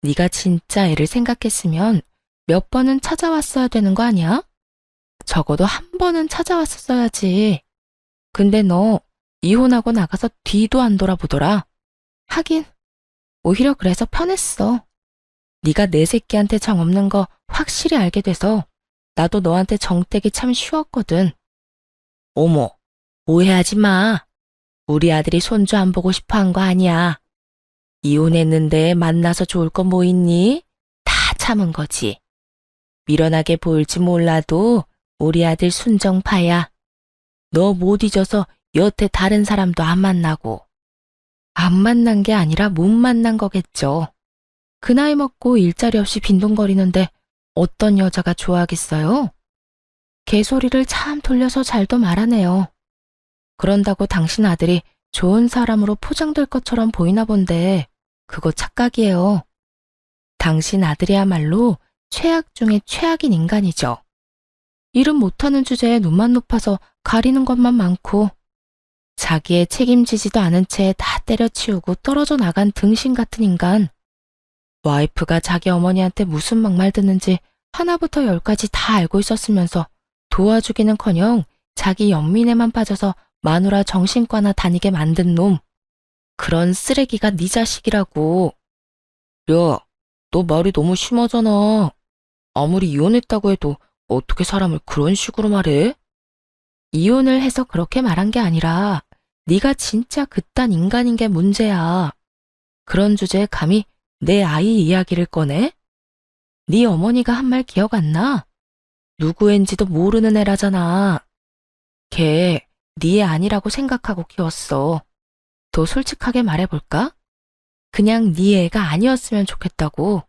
네가 진짜 애를 생각했으면 몇 번은 찾아왔어야 되는 거 아니야? 적어도 한 번은 찾아왔었어야지. 근데 너 이혼하고 나가서 뒤도 안 돌아보더라. 하긴 오히려 그래서 편했어. 네가 내 새끼한테 정 없는 거 확실히 알게 돼서 나도 너한테 정떼기 참 쉬웠거든. 어머, 오해하지 마. 우리 아들이 손주 안 보고 싶어 한 거 아니야. 이혼했는데 만나서 좋을 거 뭐 있니? 다 참은 거지. 미련하게 보일지 몰라도 우리 아들 순정파야. 너 못 잊어서 여태 다른 사람도 안 만나고. 안 만난 게 아니라 못 만난 거겠죠. 그 나이 먹고 일자리 없이 빈둥거리는데 어떤 여자가 좋아하겠어요? 개소리를 참 돌려서 잘도 말하네요. 그런다고 당신 아들이 좋은 사람으로 포장될 것처럼 보이나 본데 그거 착각이에요. 당신 아들이야말로 최악 중에 최악인 인간이죠. 일은 못하는 주제에 눈만 높아서 가리는 것만 많고 자기의 책임지지도 않은 채 다 때려치우고 떨어져 나간 등신 같은 인간. 와이프가 자기 어머니한테 무슨 막말 듣는지 하나부터 열까지 다 알고 있었으면서 도와주기는커녕 자기 연민에만 빠져서 마누라 정신과나 다니게 만든 놈. 그런 쓰레기가 네 자식이라고. 야, 너 말이 너무 심하잖아. 아무리 이혼했다고 해도 어떻게 사람을 그런 식으로 말해? 이혼을 해서 그렇게 말한 게 아니라 네가 진짜 그딴 인간인 게 문제야. 그런 주제에 감히 내 아이 이야기를 꺼내? 네 어머니가 한 말 기억 안 나? 누구인지도 모르는 애라잖아. 걔 네 애 아니라고 생각하고 키웠어. 더 솔직하게 말해볼까? 그냥 네 애가 아니었으면 좋겠다고.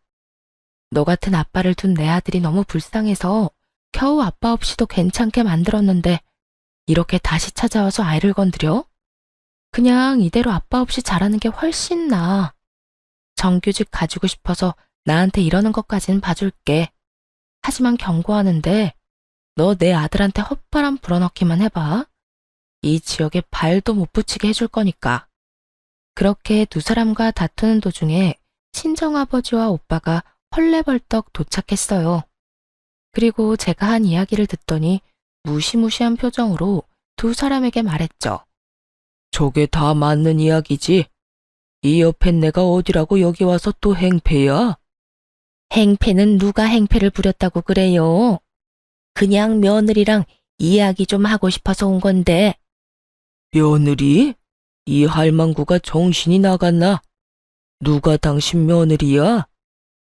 너 같은 아빠를 둔 내 아들이 너무 불쌍해서 겨우 아빠 없이도 괜찮게 만들었는데 이렇게 다시 찾아와서 아이를 건드려? 그냥 이대로 아빠 없이 자라는 게 훨씬 나아. 정규직 가지고 싶어서 나한테 이러는 것까진 봐줄게. 하지만 경고하는데 너 내 아들한테 헛바람 불어넣기만 해봐. 이 지역에 발도 못 붙이게 해줄 거니까. 그렇게 두 사람과 다투는 도중에 친정아버지와 오빠가 헐레벌떡 도착했어요. 그리고 제가 한 이야기를 듣더니 무시무시한 표정으로 두 사람에게 말했죠. 저게 다 맞는 이야기지? 이 옆엔 내가 어디라고 여기 와서 또 행패야? 행패는 누가 행패를 부렸다고 그래요? 그냥 며느리랑 이야기 좀 하고 싶어서 온 건데. 며느리? 이 할망구가 정신이 나갔나? 누가 당신 며느리야?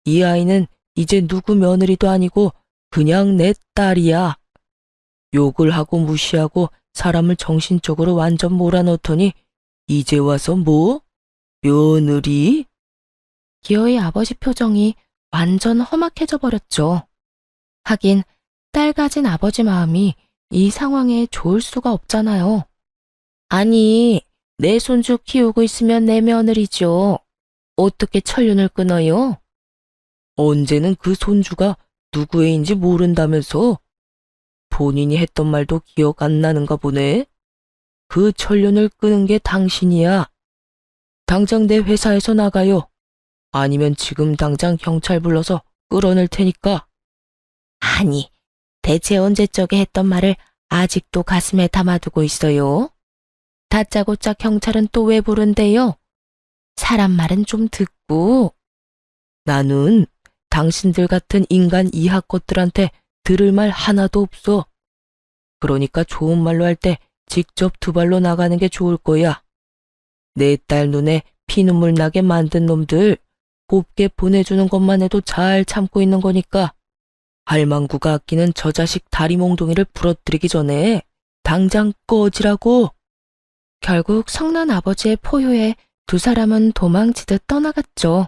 이 아이는 이제 누구 며느리도 아니고 그냥 내 딸이야. 욕을 하고 무시하고 사람을 정신적으로 완전 몰아넣더니 이제 와서 뭐? 며느리? 기어이 아버지 표정이 완전 험악해져 버렸죠. 하긴 딸 가진 아버지 마음이 이 상황에 좋을 수가 없잖아요. 아니, 내 손주 키우고 있으면 내 며느리죠. 어떻게 천륜을 끊어요? 언제는 그 손주가 누구 애인지 모른다면서? 본인이 했던 말도 기억 안 나는가 보네. 그 천륜을 끄는 게 당신이야. 당장 내 회사에서 나가요. 아니면 지금 당장 경찰 불러서 끌어낼 테니까. 아니, 대체 언제적에 했던 말을 아직도 가슴에 담아두고 있어요? 다짜고짜 경찰은 또 왜 부른대요? 사람 말은 좀 듣고. 나는 당신들 같은 인간 이하 것들한테 들을 말 하나도 없어. 그러니까 좋은 말로 할 때 직접 두 발로 나가는 게 좋을 거야. 내 딸 눈에 피눈물 나게 만든 놈들 곱게 보내주는 것만 해도 잘 참고 있는 거니까 할망구가 아끼는 저 자식 다리 몽둥이를 부러뜨리기 전에 당장 꺼지라고. 결국 성난 아버지의 포효에 두 사람은 도망치듯 떠나갔죠.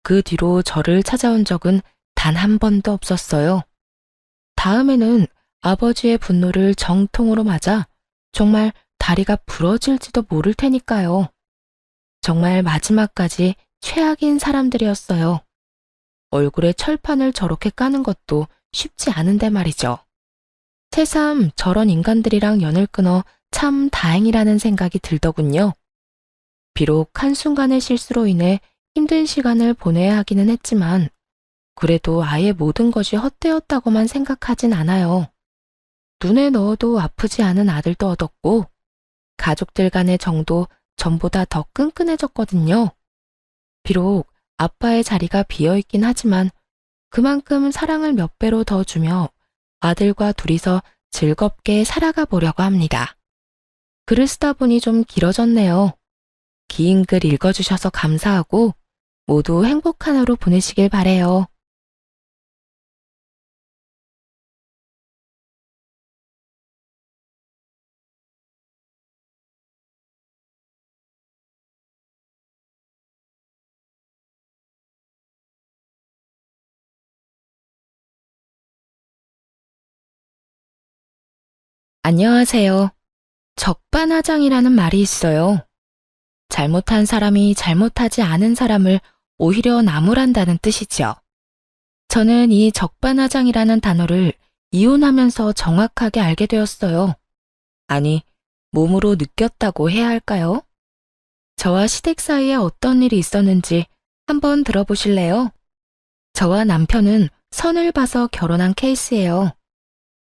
그 뒤로 저를 찾아온 적은 단 한 번도 없었어요. 다음에는 아버지의 분노를 정통으로 맞아 정말 다리가 부러질지도 모를 테니까요. 정말 마지막까지 최악인 사람들이었어요. 얼굴에 철판을 저렇게 까는 것도 쉽지 않은데 말이죠. 새삼 저런 인간들이랑 연을 끊어 참 다행이라는 생각이 들더군요. 비록 한순간의 실수로 인해 힘든 시간을 보내야 하기는 했지만 그래도 아예 모든 것이 헛되었다고만 생각하진 않아요. 눈에 넣어도 아프지 않은 아들도 얻었고 가족들 간의 정도 전보다 더 끈끈해졌거든요. 비록 아빠의 자리가 비어있긴 하지만 그만큼 사랑을 몇 배로 더 주며 아들과 둘이서 즐겁게 살아가 보려고 합니다. 글을 쓰다 보니 좀 길어졌네요. 긴 글 읽어주셔서 감사하고 모두 행복한 하루 보내시길 바래요. 안녕하세요. 적반하장이라는 말이 있어요. 잘못한 사람이 잘못하지 않은 사람을 오히려 나무란다는 뜻이죠. 저는 이 적반하장이라는 단어를 이혼하면서 정확하게 알게 되었어요. 아니, 몸으로 느꼈다고 해야 할까요? 저와 시댁 사이에 어떤 일이 있었는지 한번 들어보실래요? 저와 남편은 선을 봐서 결혼한 케이스예요.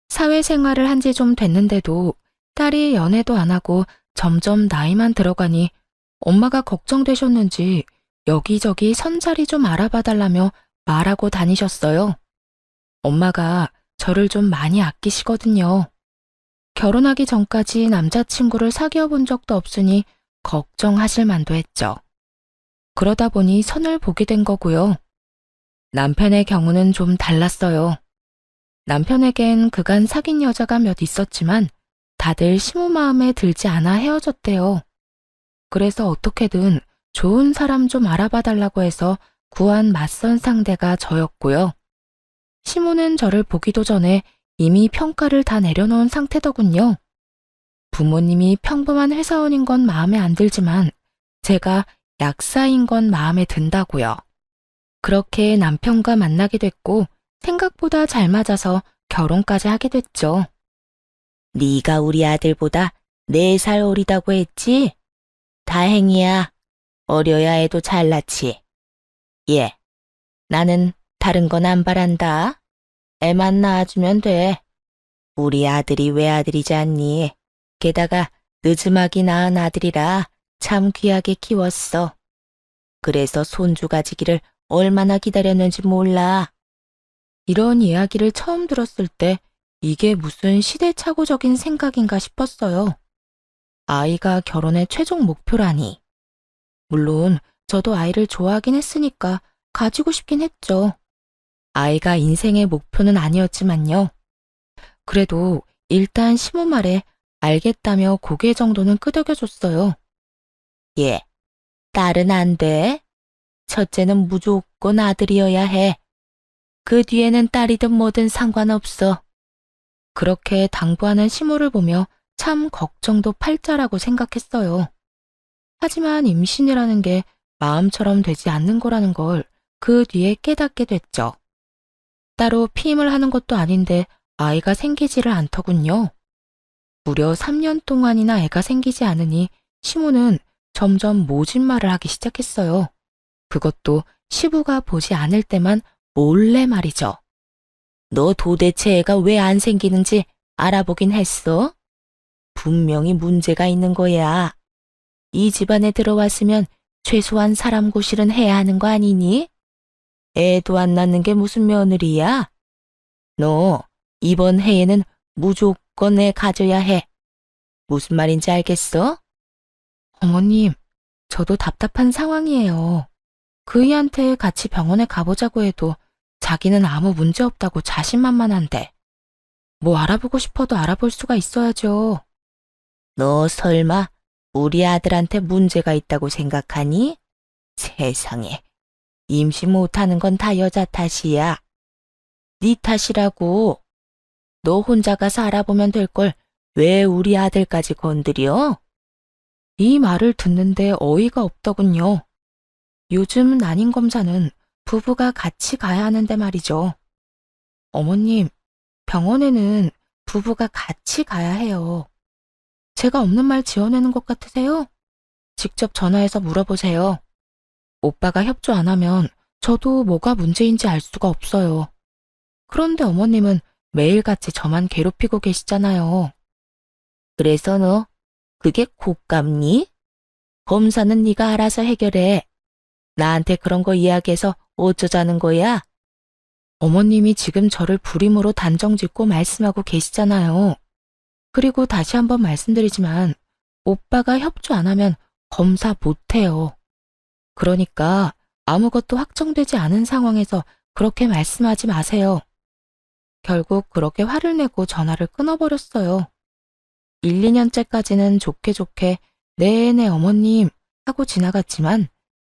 사회생활을 한 지 좀 됐는데도 딸이 연애도 안 하고 점점 나이만 들어가니 엄마가 걱정되셨는지 여기저기 선자리 좀 알아봐 달라며 말하고 다니셨어요. 엄마가 저를 좀 많이 아끼시거든요. 결혼하기 전까지 남자친구를 사귀어 본 적도 없으니 걱정하실 만도 했죠. 그러다 보니 선을 보게 된 거고요. 남편의 경우는 좀 달랐어요. 남편에겐 그간 사귄 여자가 몇 있었지만 다들 시모 마음에 들지 않아 헤어졌대요. 그래서 어떻게든 좋은 사람 좀 알아봐 달라고 해서 구한 맞선 상대가 저였고요. 시모는 저를 보기도 전에 이미 평가를 다 내려놓은 상태더군요. 부모님이 평범한 회사원인 건 마음에 안 들지만 제가 약사인 건 마음에 든다고요. 그렇게 남편과 만나게 됐고 생각보다 잘 맞아서 결혼까지 하게 됐죠. 네가 우리 아들보다 4살 어리다고 했지? 다행이야. 어려야 해도 잘났지. 예, 나는 다른 건 안 바란다. 애만 낳아주면 돼. 우리 아들이 외아들이지 않니? 게다가 늦음하게 낳은 아들이라 참 귀하게 키웠어. 그래서 손주 가지기를 얼마나 기다렸는지 몰라. 이런 이야기를 처음 들었을 때 이게 무슨 시대착오적인 생각인가 싶었어요. 아이가 결혼의 최종 목표라니. 물론 저도 아이를 좋아하긴 했으니까 가지고 싶긴 했죠. 아이가 인생의 목표는 아니었지만요. 그래도 일단 시모 말에 알겠다며 고개 정도는 끄덕여줬어요. 예, 딸은 안 돼. 첫째는 무조건 아들이어야 해. 그 뒤에는 딸이든 뭐든 상관없어. 그렇게 당부하는 시모를 보며 참 걱정도 팔자라고 생각했어요. 하지만 임신이라는 게 마음처럼 되지 않는 거라는 걸 그 뒤에 깨닫게 됐죠. 따로 피임을 하는 것도 아닌데 아이가 생기지를 않더군요. 무려 3년 동안이나 애가 생기지 않으니 시모는 점점 모진 말을 하기 시작했어요. 그것도 시부가 보지 않을 때만 몰래 말이죠. 너 도대체 애가 왜 안 생기는지 알아보긴 했어? 분명히 문제가 있는 거야. 이 집안에 들어왔으면 최소한 사람 고실은 해야 하는 거 아니니? 애도 안 낳는 게 무슨 며느리야? 너 이번 해에는 무조건 애 가져야 해. 무슨 말인지 알겠어? 어머님, 저도 답답한 상황이에요. 그이한테 같이 병원에 가보자고 해도 자기는 아무 문제 없다고 자신만만한데. 뭐 알아보고 싶어도 알아볼 수가 있어야죠. 너 설마 우리 아들한테 문제가 있다고 생각하니? 세상에, 임신 못하는 건 다 여자 탓이야. 네 탓이라고. 너 혼자 가서 알아보면 될 걸 왜 우리 아들까지 건드려? 이 말을 듣는데 어이가 없더군요. 요즘 난임 검사는 부부가 같이 가야 하는데 말이죠. 어머님, 병원에는 부부가 같이 가야 해요. 제가 없는 말 지어내는 것 같으세요? 직접 전화해서 물어보세요. 오빠가 협조 안 하면 저도 뭐가 문제인지 알 수가 없어요. 그런데 어머님은 매일같이 저만 괴롭히고 계시잖아요. 그래서 너 그게 곶감니? 검사는 네가 알아서 해결해. 나한테 그런 거 이야기해서 어쩌자는 거야? 어머님이 지금 저를 불임으로 단정짓고 말씀하고 계시잖아요. 그리고 다시 한번 말씀드리지만 오빠가 협조 안 하면 검사 못해요. 그러니까 아무것도 확정되지 않은 상황에서 그렇게 말씀하지 마세요. 결국 그렇게 화를 내고 전화를 끊어버렸어요. 1, 2년째까지는 좋게 좋게 네네 어머님 하고 지나갔지만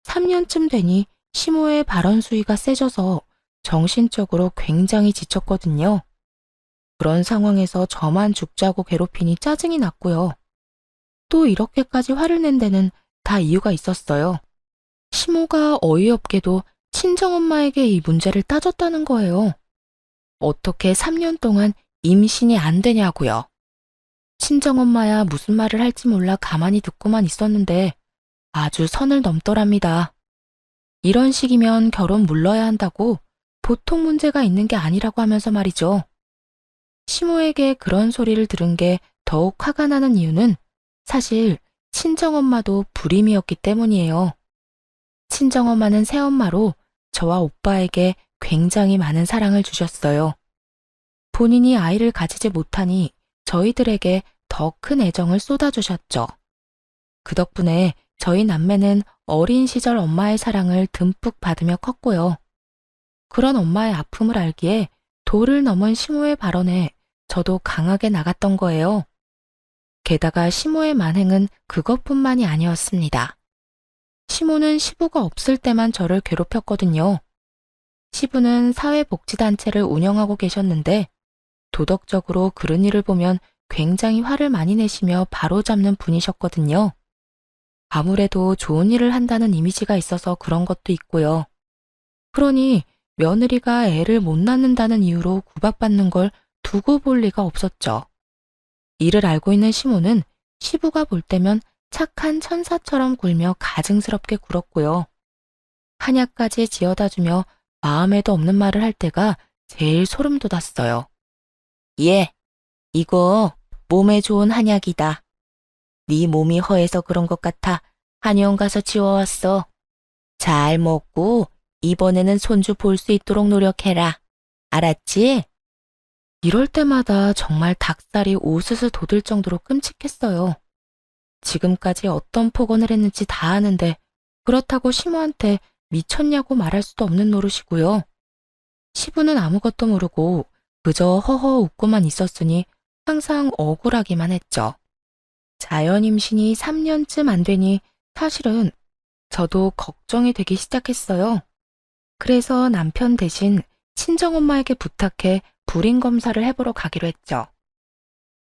3년쯤 되니 시모의 발언 수위가 세져서 정신적으로 굉장히 지쳤거든요. 그런 상황에서 저만 죽자고 괴롭히니 짜증이 났고요. 또 이렇게까지 화를 낸 데는 다 이유가 있었어요. 시모가 어이없게도 친정엄마에게 이 문제를 따졌다는 거예요. 어떻게 3년 동안 임신이 안 되냐고요. 친정엄마야 무슨 말을 할지 몰라 가만히 듣고만 있었는데 아주 선을 넘더랍니다. 이런 식이면 결혼 물러야 한다고 보통 문제가 있는 게 아니라고 하면서 말이죠. 시모에게 그런 소리를 들은 게 더욱 화가 나는 이유는 사실 친정엄마도 불임이었기 때문이에요. 친정엄마는 새엄마로 저와 오빠에게 굉장히 많은 사랑을 주셨어요. 본인이 아이를 가지지 못하니 저희들에게 더 큰 애정을 쏟아주셨죠. 그 덕분에 저희 남매는 어린 시절 엄마의 사랑을 듬뿍 받으며 컸고요. 그런 엄마의 아픔을 알기에 도를 넘은 시모의 발언에 저도 강하게 나갔던 거예요. 게다가 시모의 만행은 그것뿐만이 아니었습니다. 시모는 시부가 없을 때만 저를 괴롭혔거든요. 시부는 사회복지단체를 운영하고 계셨는데 도덕적으로 그런 일을 보면 굉장히 화를 많이 내시며 바로잡는 분이셨거든요. 아무래도 좋은 일을 한다는 이미지가 있어서 그런 것도 있고요. 그러니 며느리가 애를 못 낳는다는 이유로 구박받는 걸 두고 볼 리가 없었죠. 이를 알고 있는 시모는 시부가 볼 때면 착한 천사처럼 굴며 가증스럽게 굴었고요. 한약까지 지어다주며 마음에도 없는 말을 할 때가 제일 소름 돋았어요. 예, 이거 몸에 좋은 한약이다. 네 몸이 허해서 그런 것 같아 한의원 가서 지워왔어. 잘 먹고 이번에는 손주 볼 수 있도록 노력해라. 알았지? 이럴 때마다 정말 닭살이 오스스 돋을 정도로 끔찍했어요. 지금까지 어떤 폭언을 했는지 다 아는데 그렇다고 시모한테 미쳤냐고 말할 수도 없는 노릇이고요. 시부는 아무것도 모르고 그저 허허 웃고만 있었으니 항상 억울하기만 했죠. 자연 임신이 3년쯤 안 되니 사실은 저도 걱정이 되기 시작했어요. 그래서 남편 대신 친정엄마에게 부탁해 불임 검사를 해보러 가기로 했죠.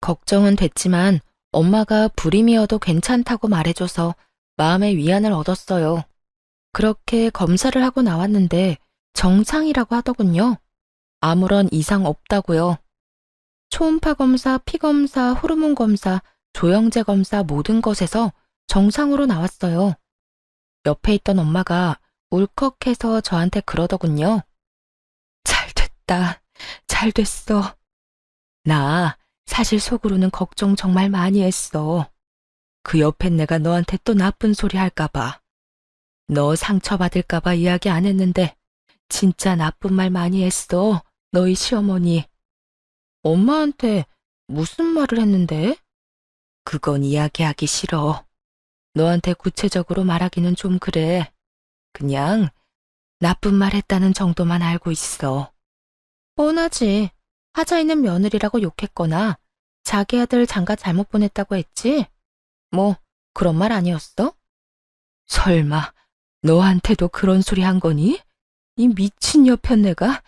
걱정은 됐지만 엄마가 불임이어도 괜찮다고 말해줘서 마음의 위안을 얻었어요. 그렇게 검사를 하고 나왔는데 정상이라고 하더군요. 아무런 이상 없다고요. 초음파 검사, 피 검사, 호르몬 검사, 조영제 검사 모든 것에서 정상으로 나왔어요. 옆에 있던 엄마가 울컥해서 저한테 그러더군요. 잘 됐다. 잘 됐어. 나 사실 속으로는 걱정 정말 많이 했어. 그 옆엔 내가 너한테 또 나쁜 소리 할까봐. 너 상처받을까봐 이야기 안 했는데 진짜 나쁜 말 많이 했어. 너희 시어머니. 엄마한테 무슨 말을 했는데? 그건 이야기하기 싫어. 너한테 구체적으로 말하기는 좀 그래. 그냥 나쁜 말 했다는 정도만 알고 있어. 뻔하지. 하자 있는 며느리라고 욕했거나 자기 아들 장가 잘못 보냈다고 했지? 뭐 그런 말 아니었어? 설마 너한테도 그런 소리 한 거니? 이 미친 여편네가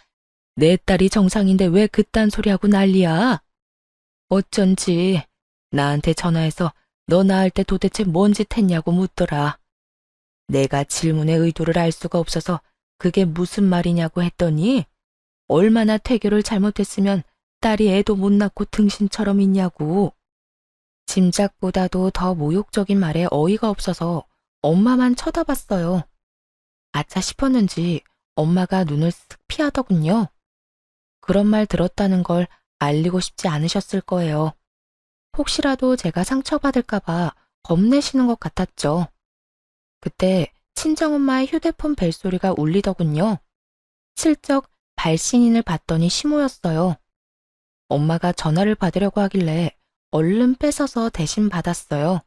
내 딸이 정상인데 왜 그딴 소리 하고 난리야? 어쩐지 나한테 전화해서 너 낳을 때 도대체 뭔 짓 했냐고 묻더라. 내가 질문의 의도를 알 수가 없어서 그게 무슨 말이냐고 했더니 얼마나 태교를 잘못했으면 딸이 애도 못 낳고 등신처럼 있냐고. 짐작보다도 더 모욕적인 말에 어이가 없어서 엄마만 쳐다봤어요. 아차 싶었는지 엄마가 눈을 쓱 피하더군요. 그런 말 들었다는 걸 알리고 싶지 않으셨을 거예요. 혹시라도 제가 상처받을까봐 겁내시는 것 같았죠. 그때 친정엄마의 휴대폰 벨소리가 울리더군요. 슬쩍 발신인을 봤더니 시모였어요. 엄마가 전화를 받으려고 하길래 얼른 뺏어서 대신 받았어요.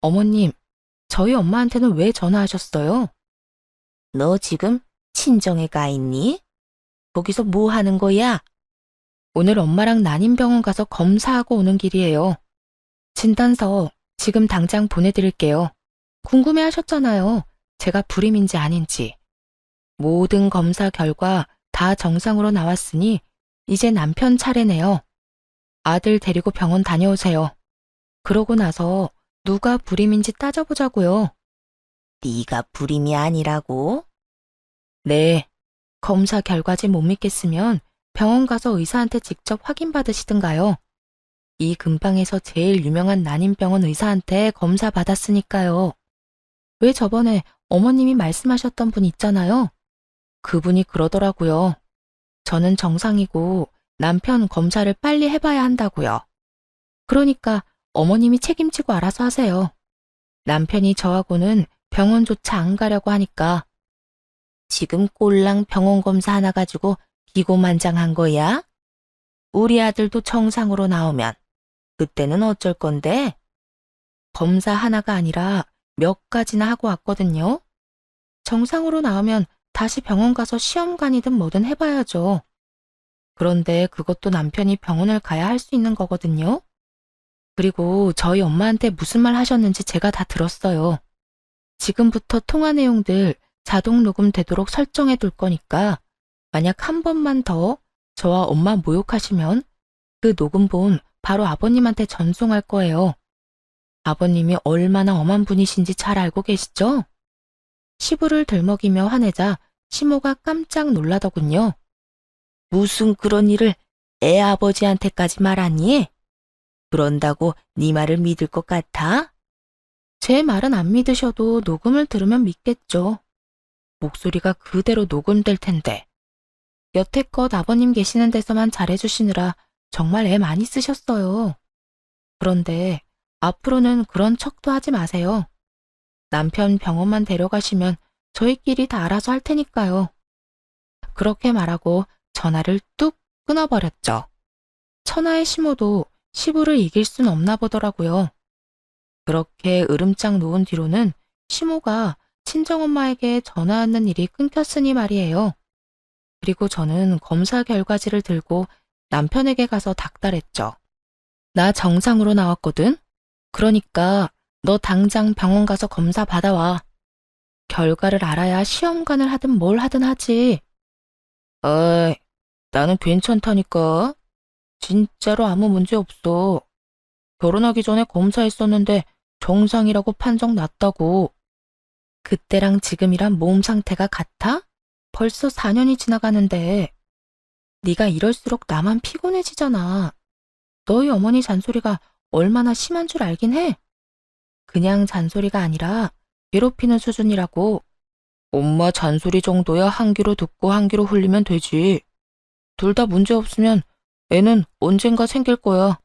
어머님, 저희 엄마한테는 왜 전화하셨어요? 너 지금 친정에 가 있니? 거기서 뭐 하는 거야? 오늘 엄마랑 난임병원 가서 검사하고 오는 길이에요. 진단서 지금 당장 보내드릴게요. 궁금해 하셨잖아요. 제가 불임인지 아닌지. 모든 검사 결과 다 정상으로 나왔으니 이제 남편 차례네요. 아들 데리고 병원 다녀오세요. 그러고 나서 누가 불임인지 따져보자고요. 네가 불임이 아니라고? 네. 검사 결과지 못 믿겠으면 병원 가서 의사한테 직접 확인받으시든가요. 이 근방에서 제일 유명한 난임병원 의사한테 검사 받았으니까요. 왜 저번에 어머님이 말씀하셨던 분 있잖아요. 그분이 그러더라고요. 저는 정상이고 남편 검사를 빨리 해봐야 한다고요. 그러니까 어머님이 책임지고 알아서 하세요. 남편이 저하고는 병원조차 안 가려고 하니까. 지금 꼴랑 병원 검사 하나 가지고 기고만장한 거야? 우리 아들도 정상으로 나오면 그때는 어쩔 건데? 검사 하나가 아니라 몇 가지나 하고 왔거든요. 정상으로 나오면 다시 병원 가서 시험관이든 뭐든 해봐야죠. 그런데 그것도 남편이 병원을 가야 할 수 있는 거거든요. 그리고 저희 엄마한테 무슨 말 하셨는지 제가 다 들었어요. 지금부터 통화 내용들 자동 녹음되도록 설정해 둘 거니까 만약 한 번만 더 저와 엄마 모욕하시면 그 녹음본 바로 아버님한테 전송할 거예요. 아버님이 얼마나 엄한 분이신지 잘 알고 계시죠? 시부를 들먹이며 화내자 시모가 깜짝 놀라더군요. 무슨 그런 일을 애 아버지한테까지 말하니? 그런다고 네 말을 믿을 것 같아? 제 말은 안 믿으셔도 녹음을 들으면 믿겠죠. 목소리가 그대로 녹음될 텐데. 여태껏 아버님 계시는 데서만 잘해주시느라 정말 애 많이 쓰셨어요. 그런데 앞으로는 그런 척도 하지 마세요. 남편 병원만 데려가시면 저희끼리 다 알아서 할 테니까요. 그렇게 말하고 전화를 뚝 끊어버렸죠. 천하의 시모도 시부를 이길 순 없나 보더라고요. 그렇게 으름장 놓은 뒤로는 시모가 친정엄마에게 전화하는 일이 끊겼으니 말이에요. 그리고 저는 검사 결과지를 들고 남편에게 가서 닥달했죠. 나 정상으로 나왔거든? 그러니까 너 당장 병원 가서 검사 받아와. 결과를 알아야 시험관을 하든 뭘 하든 하지. 어이, 나는 괜찮다니까. 진짜로 아무 문제 없어. 결혼하기 전에 검사했었는데 정상이라고 판정 났다고. 그때랑 지금이랑 몸 상태가 같아? 벌써 4년이 지나가는데. 네가 이럴수록 나만 피곤해지잖아. 너희 어머니 잔소리가 얼마나 심한 줄 알긴 해. 그냥 잔소리가 아니라 괴롭히는 수준이라고. 엄마 잔소리 정도야 한 귀로 듣고 한 귀로 흘리면 되지. 둘 다 문제 없으면 애는 언젠가 생길 거야.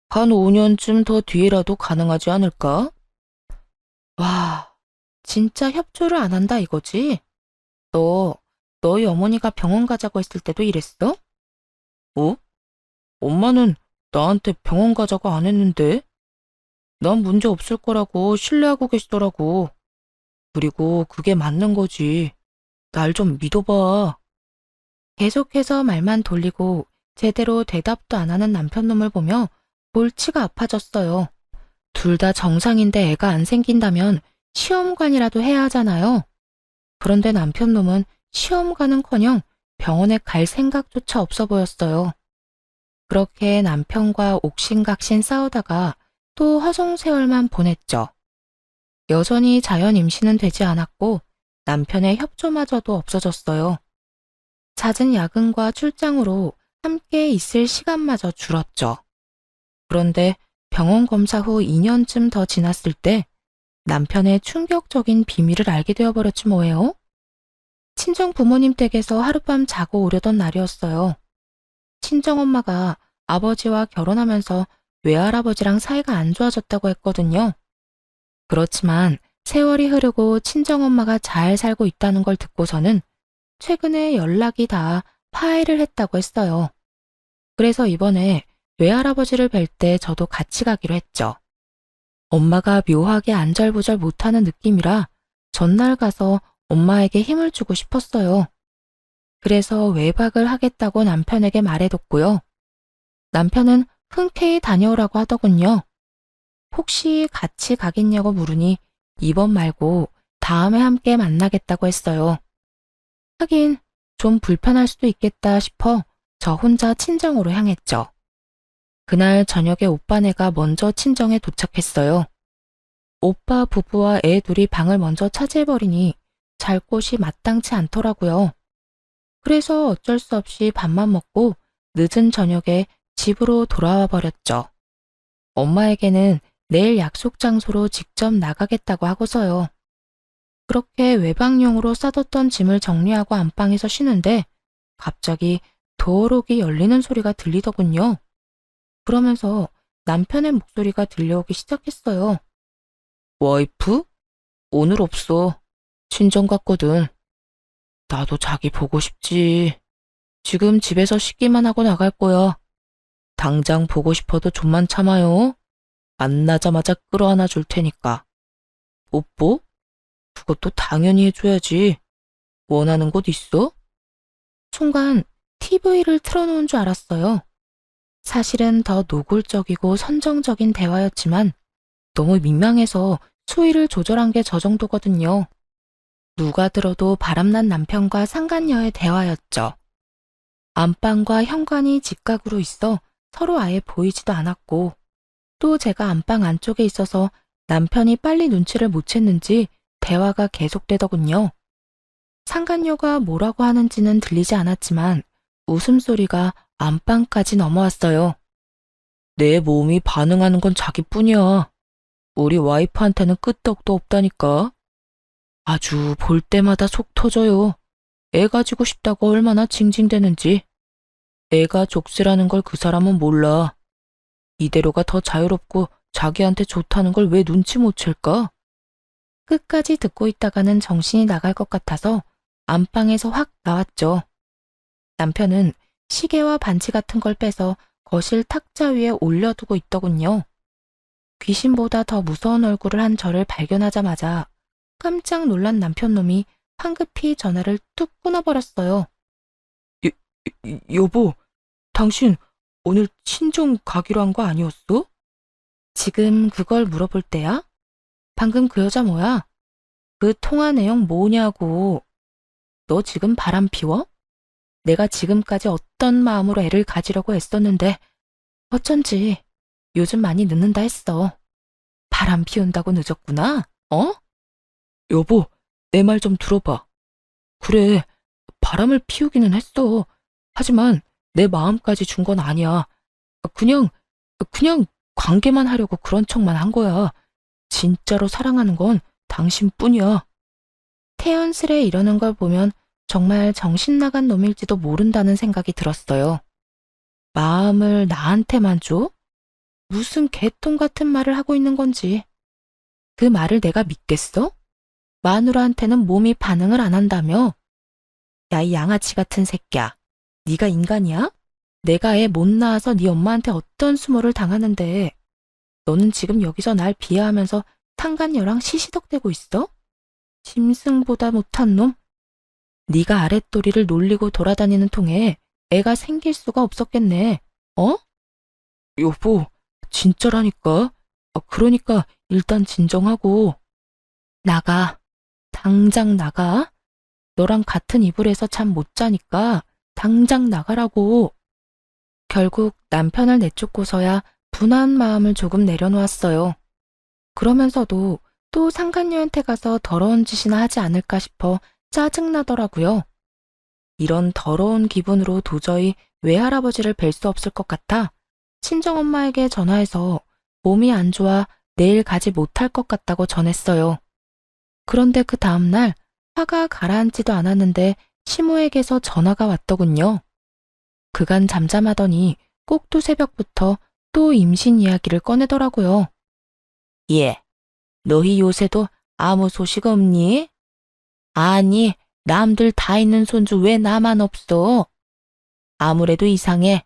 한 5년쯤 더 뒤에라도 가능하지 않을까? 와, 진짜 협조를 안 한다 이거지? 너희 어머니가 병원 가자고 했을 때도 이랬어? 어? 엄마는 나한테 병원 가자고 안 했는데? 난 문제 없을 거라고 신뢰하고 계시더라고. 그리고 그게 맞는 거지. 날 좀 믿어봐. 계속해서 말만 돌리고 제대로 대답도 안 하는 남편놈을 보며 골치가 아파졌어요. 둘 다 정상인데 애가 안 생긴다면 시험관이라도 해야 하잖아요. 그런데 남편놈은 시험관은커녕 병원에 갈 생각조차 없어 보였어요. 그렇게 남편과 옥신각신 싸우다가 또 허송세월만 보냈죠. 여전히 자연 임신은 되지 않았고 남편의 협조마저도 없어졌어요. 잦은 야근과 출장으로 함께 있을 시간마저 줄었죠. 그런데 병원 검사 후 2년쯤 더 지났을 때 남편의 충격적인 비밀을 알게 되어버렸지 뭐예요? 친정 부모님 댁에서 하룻밤 자고 오려던 날이었어요. 친정엄마가 아버지와 결혼하면서 외할아버지랑 사이가 안 좋아졌다고 했거든요. 그렇지만 세월이 흐르고 친정엄마가 잘 살고 있다는 걸 듣고서는 최근에 연락이 다 파해를 했다고 했어요. 그래서 이번에 외할아버지를 뵐 때 저도 같이 가기로 했죠. 엄마가 묘하게 안절부절 못하는 느낌이라 전날 가서 엄마에게 힘을 주고 싶었어요. 그래서 외박을 하겠다고 남편에게 말해뒀고요. 남편은 흔쾌히 다녀오라고 하더군요. 혹시 같이 가겠냐고 물으니 이번 말고 다음에 함께 만나겠다고 했어요. 하긴 좀 불편할 수도 있겠다 싶어 저 혼자 친정으로 향했죠. 그날 저녁에 오빠네가 먼저 친정에 도착했어요. 오빠 부부와 애 둘이 방을 먼저 차지해버리니 잘 곳이 마땅치 않더라고요. 그래서 어쩔 수 없이 밥만 먹고 늦은 저녁에 집으로 돌아와 버렸죠. 엄마에게는 내일 약속 장소로 직접 나가겠다고 하고서요. 그렇게 외박용으로 싸뒀던 짐을 정리하고 안방에서 쉬는데 갑자기 도어록이 열리는 소리가 들리더군요. 그러면서 남편의 목소리가 들려오기 시작했어요. 와이프? 오늘 없어. 친정 갔거든. 나도 자기 보고 싶지. 지금 집에서 씻기만 하고 나갈 거야. 당장 보고 싶어도 좀만 참아요. 만나자마자 끌어안아 줄 테니까. 뽀뽀? 그것도 당연히 해줘야지. 원하는 곳 있어? 순간 TV를 틀어놓은 줄 알았어요. 사실은 더 노골적이고 선정적인 대화였지만 너무 민망해서 수위를 조절한 게 저 정도거든요. 누가 들어도 바람난 남편과 상간녀의 대화였죠. 안방과 현관이 직각으로 있어 서로 아예 보이지도 않았고 또 제가 안방 안쪽에 있어서 남편이 빨리 눈치를 못 챘는지 대화가 계속되더군요. 상간녀가 뭐라고 하는지는 들리지 않았지만 웃음소리가 안방까지 넘어왔어요. 내 몸이 반응하는 건 자기뿐이야. 우리 와이프한테는 끄떡도 없다니까. 아주 볼 때마다 속 터져요. 애 가지고 싶다고 얼마나 징징대는지. 애가 족쇄라는 걸 그 사람은 몰라. 이대로가 더 자유롭고 자기한테 좋다는 걸 왜 눈치 못 챌까? 끝까지 듣고 있다가는 정신이 나갈 것 같아서 안방에서 확 나왔죠. 남편은 시계와 반지 같은 걸 빼서 거실 탁자 위에 올려두고 있더군요. 귀신보다 더 무서운 얼굴을 한 저를 발견하자마자 깜짝 놀란 남편놈이 황급히 전화를 뚝 끊어버렸어요. 여보, 당신 오늘 친정 가기로 한 거 아니었어? 지금 그걸 물어볼 때야? 방금 그 여자 뭐야? 그 통화 내용 뭐냐고. 너 지금 바람 피워? 내가 지금까지 어떤 마음으로 애를 가지려고 애썼는데 어쩐지 요즘 많이 늦는다 했어. 바람 피운다고 늦었구나, 어? 여보, 내 말 좀 들어봐. 그래, 바람을 피우기는 했어. 하지만 내 마음까지 준 건 아니야. 그냥 관계만 하려고 그런 척만 한 거야. 진짜로 사랑하는 건 당신뿐이야. 태연스레 이러는 걸 보면 정말 정신 나간 놈일지도 모른다는 생각이 들었어요. 마음을 나한테만 줘? 무슨 개똥 같은 말을 하고 있는 건지. 그 말을 내가 믿겠어? 마누라한테는 몸이 반응을 안 한다며? 야, 이 양아치 같은 새끼야. 네가 인간이야? 내가 애 못 낳아서 네 엄마한테 어떤 수모를 당하는데 너는 지금 여기서 날 비하하면서 탕간녀랑 시시덕대고 있어? 짐승보다 못한 놈? 네가 아랫도리를 놀리고 돌아다니는 통에 애가 생길 수가 없었겠네. 어? 여보, 진짜라니까. 그러니까 일단 진정하고. 나가. 당장 나가. 너랑 같은 이불에서 잠 못 자니까 당장 나가라고. 결국 남편을 내쫓고서야 분한 마음을 조금 내려놓았어요. 그러면서도 또 상간녀한테 가서 더러운 짓이나 하지 않을까 싶어 짜증나더라고요. 이런 더러운 기분으로 도저히 외할아버지를 뵐 수 없을 것 같아 친정엄마에게 전화해서 몸이 안 좋아 내일 가지 못할 것 같다고 전했어요. 그런데 그 다음날 화가 가라앉지도 않았는데 시모에게서 전화가 왔더군요. 그간 잠잠하더니 꼭두 새벽부터 또 임신 이야기를 꺼내더라고요. 예, 너희 요새도 아무 소식 없니? 아니, 남들 다 있는 손주 왜 나만 없어? 아무래도 이상해.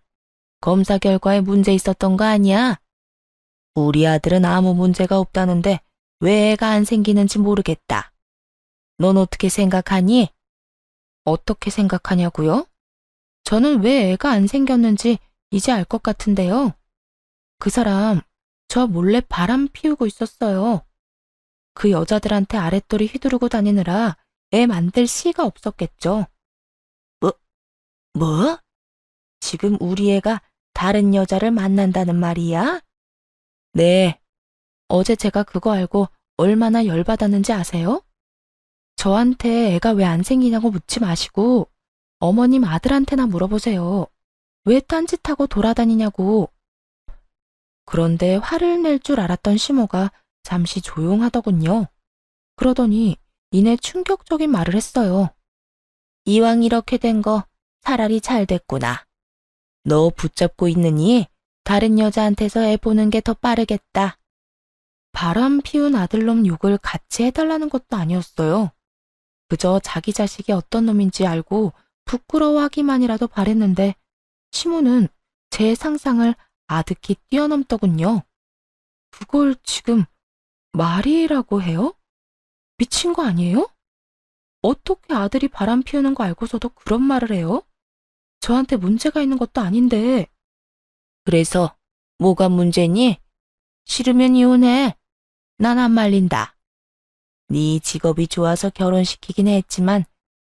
검사 결과에 문제 있었던 거 아니야? 우리 아들은 아무 문제가 없다는데 왜 애가 안 생기는지 모르겠다. 넌 어떻게 생각하니? 어떻게 생각하냐고요? 저는 왜 애가 안 생겼는지 이제 알 것 같은데요. 그 사람 저 몰래 바람 피우고 있었어요. 그 여자들한테 아랫도리 휘두르고 다니느라 애 만들 씨가 없었겠죠. 뭐? 지금 우리 애가 다른 여자를 만난다는 말이야? 네. 어제 제가 그거 알고 얼마나 열받았는지 아세요? 저한테 애가 왜 안 생기냐고 묻지 마시고 어머님 아들한테나 물어보세요. 왜 딴짓하고 돌아다니냐고. 그런데 화를 낼 줄 알았던 시모가 잠시 조용하더군요. 그러더니 이내 충격적인 말을 했어요. 이왕 이렇게 된 거 차라리 잘 됐구나. 너 붙잡고 있느니 다른 여자한테서 애 보는 게 더 빠르겠다. 바람 피운 아들놈 욕을 같이 해달라는 것도 아니었어요. 그저 자기 자식이 어떤 놈인지 알고 부끄러워하기만이라도 바랬는데 시모는 제 상상을 아득히 뛰어넘더군요. 그걸 지금 말이라고 해요? 미친 거 아니에요? 어떻게 아들이 바람 피우는 거 알고서도 그런 말을 해요? 저한테 문제가 있는 것도 아닌데. 그래서 뭐가 문제니? 싫으면 이혼해. 난 안 말린다. 네 직업이 좋아서 결혼시키긴 했지만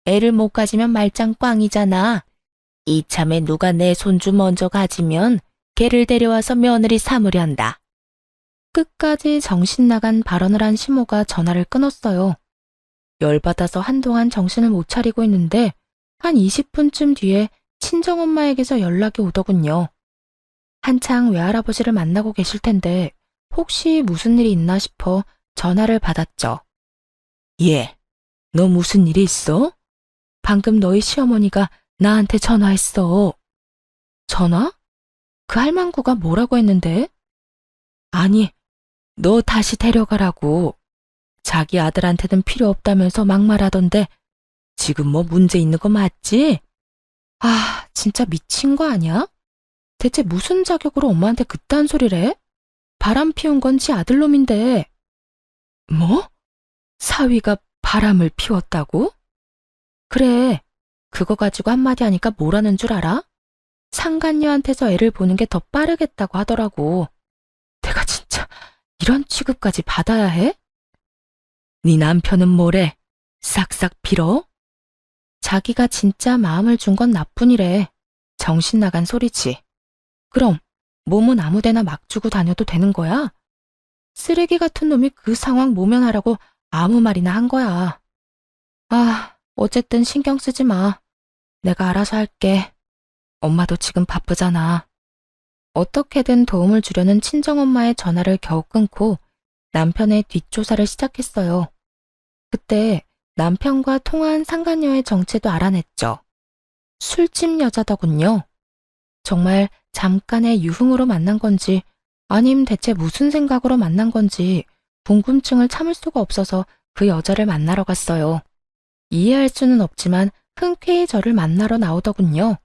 애를 못 가지면 말짱 꽝이잖아. 이참에 누가 내 손주 먼저 가지면 걔를 데려와서 며느리 삼으련다. 끝까지 정신 나간 발언을 한 시모가 전화를 끊었어요. 열받아서 한동안 정신을 못 차리고 있는데 한 20분쯤 뒤에 친정엄마에게서 연락이 오더군요. 한창 외할아버지를 만나고 계실 텐데 혹시 무슨 일이 있나 싶어 전화를 받았죠. 예, 너 무슨 일이 있어? 방금 너희 시어머니가 나한테 전화했어. 전화? 그 할망구가 뭐라고 했는데? 아니, 너 다시 데려가라고. 자기 아들한테는 필요 없다면서 막말하던데 지금 뭐 문제 있는 거 맞지? 아, 진짜 미친 거 아니야? 대체 무슨 자격으로 엄마한테 그딴 소리를 해? 바람 피운 건 지 아들놈인데. 뭐? 사위가 바람을 피웠다고? 그래, 그거 가지고 한마디 하니까 뭐라는 줄 알아? 상간녀한테서 애를 보는 게 더 빠르겠다고 하더라고. 내가 진짜 이런 취급까지 받아야 해? 네 남편은 뭐래? 싹싹 빌어? 자기가 진짜 마음을 준 건 나뿐이래. 정신 나간 소리지. 그럼 몸은 아무데나 막 주고 다녀도 되는 거야? 쓰레기 같은 놈이 그 상황 모면하라고 아무 말이나 한 거야. 아, 어쨌든 신경 쓰지 마. 내가 알아서 할게. 엄마도 지금 바쁘잖아. 어떻게든 도움을 주려는 친정엄마의 전화를 겨우 끊고 남편의 뒷조사를 시작했어요. 그때 남편과 통화한 상간녀의 정체도 알아냈죠. 술집 여자더군요. 정말 잠깐의 유흥으로 만난 건지 아님 대체 무슨 생각으로 만난 건지 궁금증을 참을 수가 없어서 그 여자를 만나러 갔어요. 이해할 수는 없지만 흔쾌히 저를 만나러 나오더군요.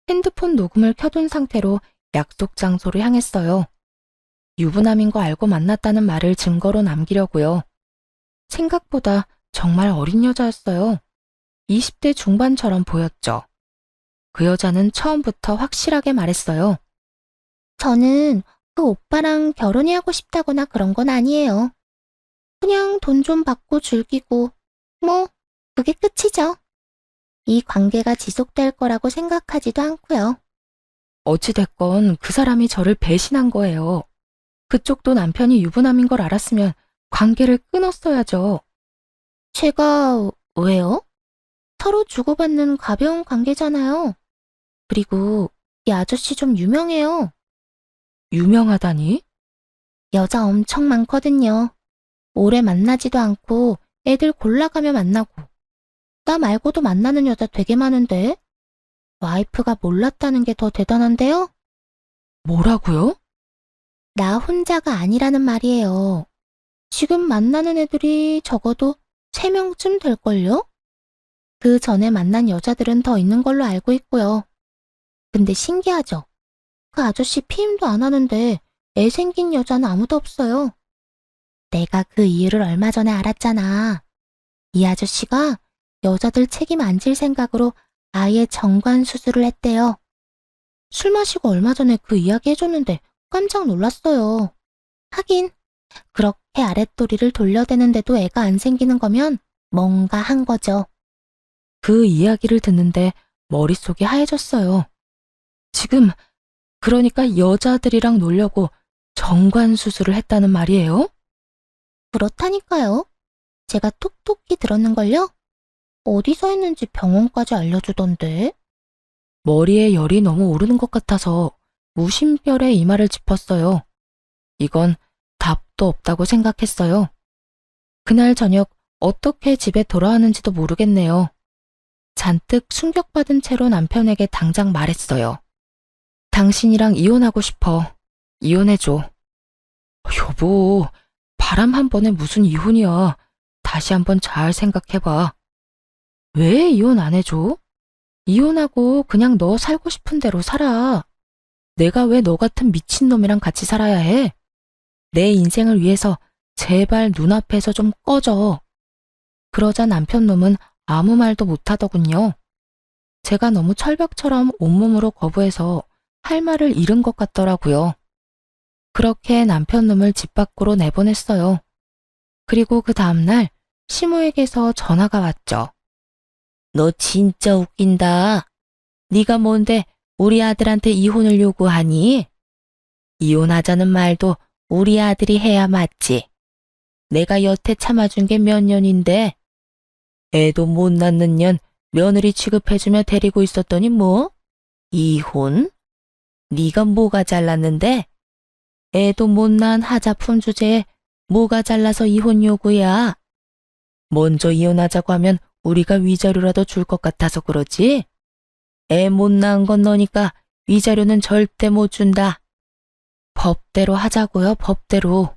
핸드폰 녹음을 켜둔 상태로 약속 장소로 향했어요. 유부남인 거 알고 만났다는 말을 증거로 남기려고요. 생각보다 정말 어린 여자였어요. 20대 중반처럼 보였죠. 그 여자는 처음부터 확실하게 말했어요. 저는 그 오빠랑 결혼이 하고 싶다거나 그런 건 아니에요. 그냥 돈 좀 받고 즐기고, 뭐, 그게 끝이죠. 이 관계가 지속될 거라고 생각하지도 않고요. 어찌됐건 그 사람이 저를 배신한 거예요. 그쪽도 남편이 유부남인 걸 알았으면 관계를 끊었어야죠. 제가 왜요? 서로 주고받는 가벼운 관계잖아요. 그리고 이 아저씨 좀 유명해요. 유명하다니? 여자 엄청 많거든요. 오래 만나지도 않고 애들 골라가며 만나고. 나 말고도 만나는 여자 되게 많은데? 와이프가 몰랐다는 게 더 대단한데요? 뭐라고요? 나 혼자가 아니라는 말이에요. 지금 만나는 애들이 적어도 3명쯤 될걸요? 그 전에 만난 여자들은 더 있는 걸로 알고 있고요. 근데 신기하죠? 그 아저씨 피임도 안 하는데 애 생긴 여자는 아무도 없어요. 내가 그 이유를 얼마 전에 알았잖아. 이 아저씨가 여자들 책임 안 질 생각으로 아예 정관 수술을 했대요. 술 마시고 얼마 전에 그 이야기 해줬는데 깜짝 놀랐어요. 하긴 그렇게 아랫도리를 돌려대는데도 애가 안 생기는 거면 뭔가 한 거죠. 그 이야기를 듣는데 머릿속이 하얘졌어요. 지금 그러니까 여자들이랑 놀려고 정관 수술을 했다는 말이에요? 그렇다니까요. 제가 톡톡히 들었는걸요? 어디서 했는지 병원까지 알려주던데. 머리에 열이 너무 오르는 것 같아서 무심결에 이마를 짚었어요. 이건 답도 없다고 생각했어요. 그날 저녁 어떻게 집에 돌아왔는지도 모르겠네요. 잔뜩 충격받은 채로 남편에게 당장 말했어요. 당신이랑 이혼하고 싶어. 이혼해줘. 여보, 바람 한 번에 무슨 이혼이야. 다시 한번 잘 생각해봐. 왜 이혼 안 해줘? 이혼하고 그냥 너 살고 싶은 대로 살아. 내가 왜 너 같은 미친놈이랑 같이 살아야 해? 내 인생을 위해서 제발 눈앞에서 좀 꺼져. 그러자 남편놈은 아무 말도 못하더군요. 제가 너무 철벽처럼 온몸으로 거부해서 할 말을 잃은 것 같더라고요. 그렇게 남편놈을 집 밖으로 내보냈어요. 그리고 그 다음날 시모에게서 전화가 왔죠. 너 진짜 웃긴다. 네가 뭔데 우리 아들한테 이혼을 요구하니? 이혼하자는 말도 우리 아들이 해야 맞지. 내가 여태 참아준 게 몇 년인데 애도 못 낳는 년 며느리 취급해주며 데리고 있었더니 뭐? 이혼? 네가 뭐가 잘났는데? 애도 못 낳은 하자품 주제에 뭐가 잘나서 이혼 요구야? 먼저 이혼하자고 하면 우리가 위자료라도 줄 것 같아서 그러지? 애 못 낳은 건 너니까 위자료는 절대 못 준다. 법대로 하자고요, 법대로.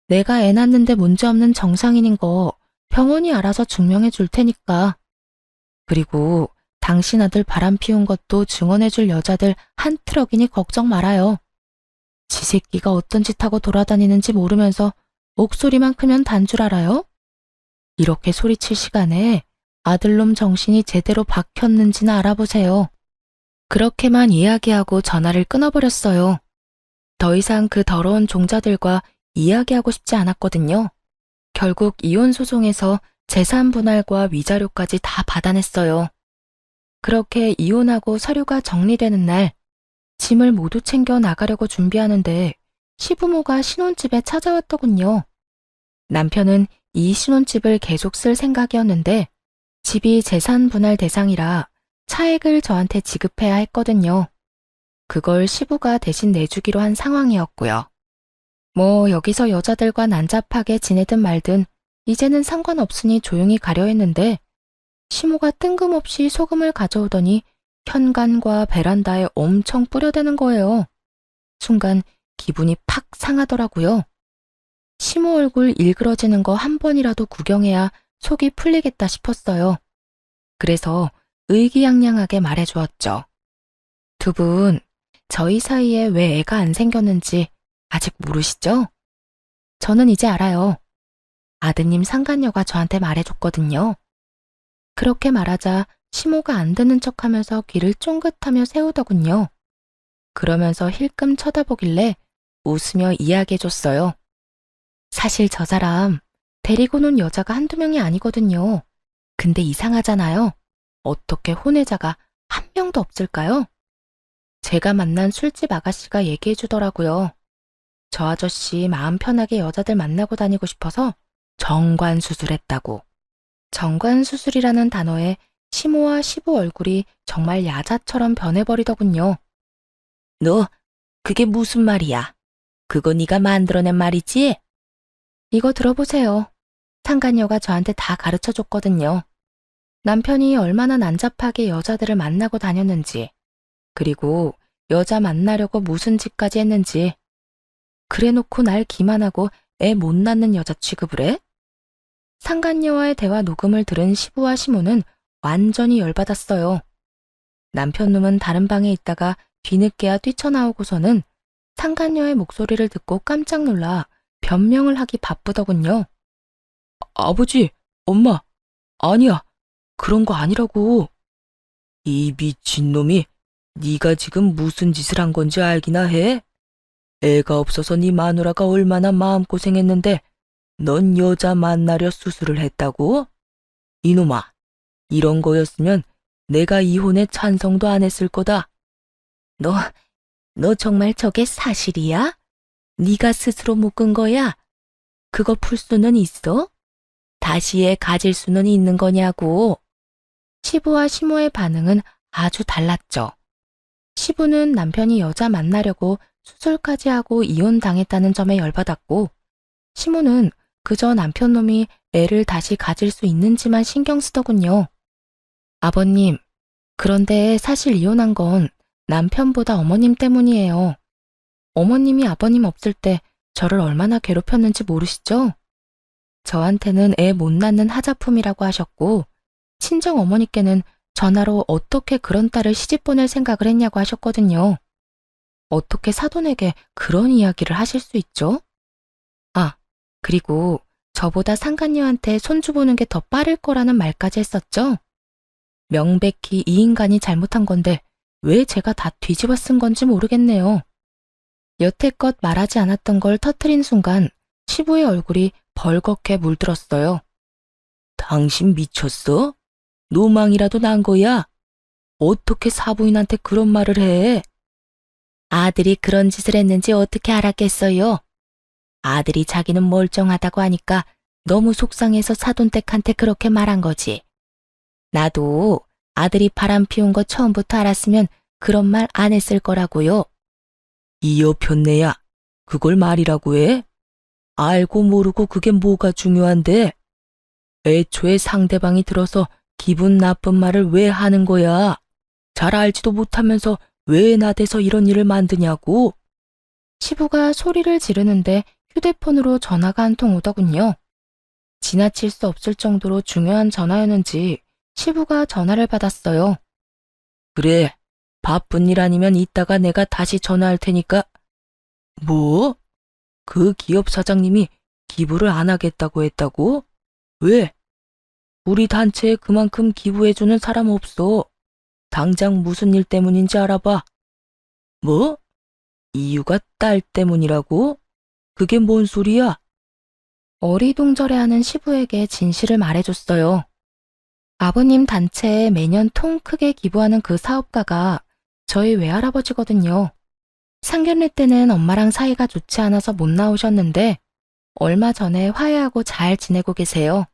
내가 애 낳는데 문제없는 정상인인 거 병원이 알아서 증명해 줄 테니까. 그리고 당신 아들 바람 피운 것도 증언해 줄 여자들 한 트럭이니 걱정 말아요. 지 새끼가 어떤 짓 하고 돌아다니는지 모르면서 목소리만 크면 단 줄 알아요? 이렇게 소리칠 시간에 아들놈 정신이 제대로 박혔는지나 알아보세요. 그렇게만 이야기하고 전화를 끊어버렸어요. 더 이상 그 더러운 종자들과 이야기하고 싶지 않았거든요. 결국 이혼 소송에서 재산 분할과 위자료까지 다 받아냈어요. 그렇게 이혼하고 서류가 정리되는 날, 짐을 모두 챙겨 나가려고 준비하는데 시부모가 신혼집에 찾아왔더군요. 남편은 이 신혼집을 계속 쓸 생각이었는데 집이 재산 분할 대상이라 차액을 저한테 지급해야 했거든요. 그걸 시부가 대신 내주기로 한 상황이었고요. 뭐 여기서 여자들과 난잡하게 지내든 말든 이제는 상관없으니 조용히 가려 했는데 시모가 뜬금없이 소금을 가져오더니 현관과 베란다에 엄청 뿌려대는 거예요. 순간 기분이 팍 상하더라고요. 시모 얼굴 일그러지는 거 한 번이라도 구경해야 속이 풀리겠다 싶었어요. 그래서 의기양양하게 말해주었죠. 두 분, 저희 사이에 왜 애가 안 생겼는지 아직 모르시죠? 저는 이제 알아요. 아드님 상간녀가 저한테 말해줬거든요. 그렇게 말하자 시모가 안 듣는 척하면서 귀를 쫑긋하며 세우더군요. 그러면서 힐끔 쳐다보길래 웃으며 이야기해줬어요. 사실 저 사람 데리고 논 여자가 한두 명이 아니거든요. 근데 이상하잖아요. 어떻게 혼외자가 한 명도 없을까요? 제가 만난 술집 아가씨가 얘기해주더라고요. 저 아저씨 마음 편하게 여자들 만나고 다니고 싶어서 정관수술했다고. 정관수술이라는 단어에 시모와 시부 얼굴이 정말 야자처럼 변해버리더군요. 너, 그게 무슨 말이야? 그거 네가 만들어낸 말이지? 이거 들어보세요. 상간녀가 저한테 다 가르쳐줬거든요. 남편이 얼마나 난잡하게 여자들을 만나고 다녔는지, 그리고 여자 만나려고 무슨 짓까지 했는지. 그래놓고 날 기만하고 애 못 낳는 여자 취급을 해? 상간녀와의 대화 녹음을 들은 시부와 시모는 완전히 열받았어요. 남편 놈은 다른 방에 있다가 뒤늦게야 뛰쳐나오고서는 상간녀의 목소리를 듣고 깜짝 놀라 변명을 하기 바쁘더군요. 아버지, 엄마, 아니야. 그런 거 아니라고. 이 미친놈이 네가 지금 무슨 짓을 한 건지 알기나 해? 애가 없어서 네 마누라가 얼마나 마음고생했는데 넌 여자 만나려 수술을 했다고? 이놈아, 이런 거였으면 내가 이혼에 찬성도 안 했을 거다. 너 정말 저게 사실이야? 네가 스스로 묶은 거야? 그거 풀 수는 있어? 다시 애 가질 수는 있는 거냐고. 시부와 시모의 반응은 아주 달랐죠. 시부는 남편이 여자 만나려고 수술까지 하고 이혼당했다는 점에 열받았고, 시모는 그저 남편 놈이 애를 다시 가질 수 있는지만 신경 쓰더군요. 아버님, 그런데 사실 이혼한 건 남편보다 어머님 때문이에요. 어머님이 아버님 없을 때 저를 얼마나 괴롭혔는지 모르시죠? 저한테는 애 못 낳는 하자품이라고 하셨고, 친정 어머니께는 전화로 어떻게 그런 딸을 시집 보낼 생각을 했냐고 하셨거든요. 어떻게 사돈에게 그런 이야기를 하실 수 있죠? 아, 그리고 저보다 상간녀한테 손주 보는 게 더 빠를 거라는 말까지 했었죠? 명백히 이 인간이 잘못한 건데 왜 제가 다 뒤집어 쓴 건지 모르겠네요. 여태껏 말하지 않았던 걸 터트린 순간 시부의 얼굴이 벌겋게 물들었어요. 당신 미쳤어? 노망이라도 난 거야? 어떻게 사부인한테 그런 말을 해? 아들이 그런 짓을 했는지 어떻게 알았겠어요? 아들이 자기는 멀쩡하다고 하니까 너무 속상해서 사돈댁한테 그렇게 말한 거지. 나도 아들이 바람 피운 거 처음부터 알았으면 그런 말 안 했을 거라고요. 이 여편네야, 그걸 말이라고 해? 알고 모르고 그게 뭐가 중요한데? 애초에 상대방이 들어서 기분 나쁜 말을 왜 하는 거야? 잘 알지도 못하면서 왜 나대서 이런 일을 만드냐고? 시부가 소리를 지르는데 휴대폰으로 전화가 한 통 오더군요. 지나칠 수 없을 정도로 중요한 전화였는지 시부가 전화를 받았어요. 그래, 바쁜 일 아니면 이따가 내가 다시 전화할 테니까. 뭐? 그 기업 사장님이 기부를 안 하겠다고 했다고? 왜? 우리 단체에 그만큼 기부해주는 사람 없어. 당장 무슨 일 때문인지 알아봐. 뭐? 이유가 딸 때문이라고? 그게 뭔 소리야? 어리둥절해하는 시부에게 진실을 말해줬어요. 아버님 단체에 매년 통 크게 기부하는 그 사업가가 저희 외할아버지거든요. 상견례 때는 엄마랑 사이가 좋지 않아서 못 나오셨는데 얼마 전에 화해하고 잘 지내고 계세요.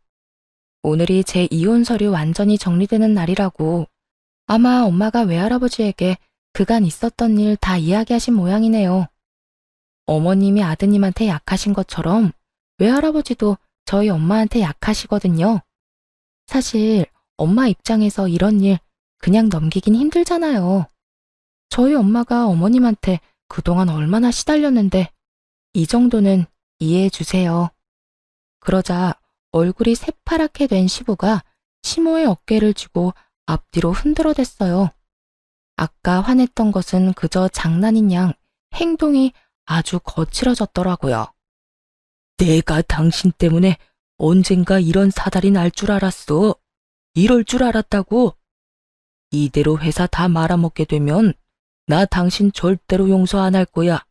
오늘이 제 이혼 서류 완전히 정리되는 날이라고 아마 엄마가 외할아버지에게 그간 있었던 일 다 이야기하신 모양이네요. 어머님이 아드님한테 약하신 것처럼 외할아버지도 저희 엄마한테 약하시거든요. 사실 엄마 입장에서 이런 일 그냥 넘기긴 힘들잖아요. 저희 엄마가 어머님한테 그동안 얼마나 시달렸는데 이 정도는 이해해 주세요. 그러자 얼굴이 새파랗게 된 시부가 시모의 어깨를 쥐고 앞뒤로 흔들어댔어요. 아까 화냈던 것은 그저 장난인 양 행동이 아주 거칠어졌더라고요. 내가 당신 때문에 언젠가 이런 사달이 날 줄 알았어. 이럴 줄 알았다고. 이대로 회사 다 말아먹게 되면 나 당신 절대로 용서 안 할 거야.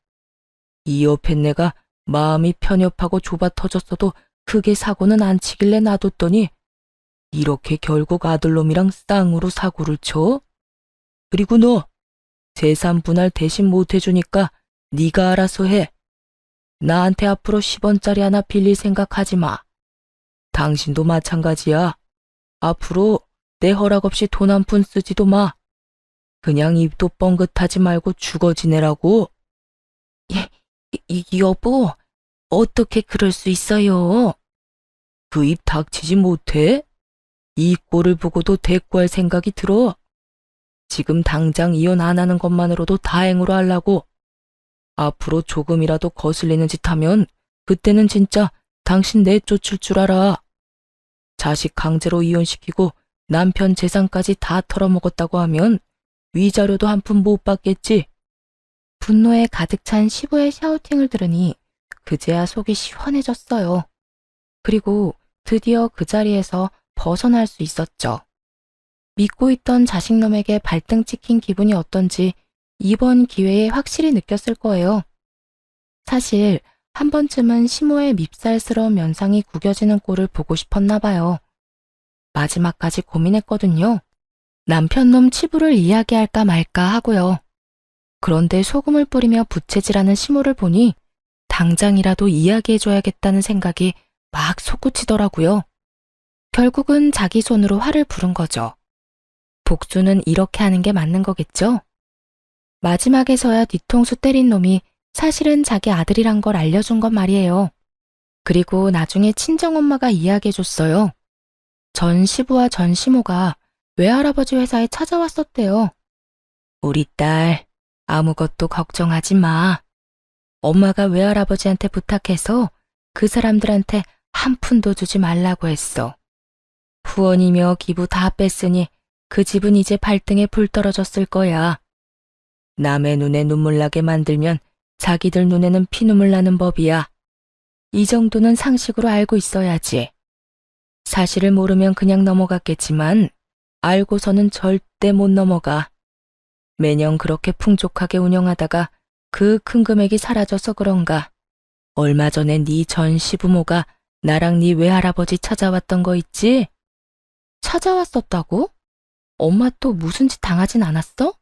이 옆에 내가 마음이 편협하고 좁아 터졌어도 크게 사고는 안 치길래 놔뒀더니 이렇게 결국 아들놈이랑 쌍으로 사고를 쳐? 그리고 너 재산 분할 대신 못 해주니까 네가 알아서 해. 나한테 앞으로 10원짜리 하나 빌릴 생각하지 마. 당신도 마찬가지야. 앞으로 내 허락 없이 돈 한 푼 쓰지도 마. 그냥 입도 뻥긋하지 말고 죽어 지내라고. 여보, 어떻게 그럴 수 있어요? 그 입 닥치지 못해? 이 꼴을 보고도 대꾸할 생각이 들어. 지금 당장 이혼 안 하는 것만으로도 다행으로 하려고. 앞으로 조금이라도 거슬리는 짓 하면 그때는 진짜 당신 내쫓을 줄 알아. 자식 강제로 이혼시키고 남편 재산까지 다 털어먹었다고 하면 위자료도 한 푼 못 받겠지. 분노에 가득 찬 시부의 샤우팅을 들으니 그제야 속이 시원해졌어요. 그리고 드디어 그 자리에서 벗어날 수 있었죠. 믿고 있던 자식놈에게 발등 찍힌 기분이 어떤지 이번 기회에 확실히 느꼈을 거예요. 사실 한 번쯤은 시모의 밉살스러운 면상이 구겨지는 꼴을 보고 싶었나 봐요. 마지막까지 고민했거든요. 남편놈 치부를 이야기할까 말까 하고요. 그런데 소금을 뿌리며 부채질하는 시모를 보니 당장이라도 이야기해줘야겠다는 생각이 막 솟구치더라고요. 결국은 자기 손으로 화를 부른 거죠. 복수는 이렇게 하는 게 맞는 거겠죠? 마지막에서야 뒤통수 때린 놈이 사실은 자기 아들이란 걸 알려준 건 말이에요. 그리고 나중에 친정엄마가 이야기해줬어요. 전 시부와 전 시모가 외할아버지 회사에 찾아왔었대요. 우리 딸, 아무것도 걱정하지 마. 엄마가 외할아버지한테 부탁해서 그 사람들한테 한 푼도 주지 말라고 했어. 후원이며 기부 다 뺐으니 그 집은 이제 발등에 불 떨어졌을 거야. 남의 눈에 눈물 나게 만들면 자기들 눈에는 피눈물 나는 법이야. 이 정도는 상식으로 알고 있어야지. 사실을 모르면 그냥 넘어갔겠지만 알고서는 절대 못 넘어가. 매년 그렇게 풍족하게 운영하다가 그 큰 금액이 사라져서 그런가. 얼마 전에 네 전 시부모가 나랑 네 외할아버지 찾아왔던 거 있지? 찾아왔었다고? 엄마 또 무슨 짓 당하진 않았어?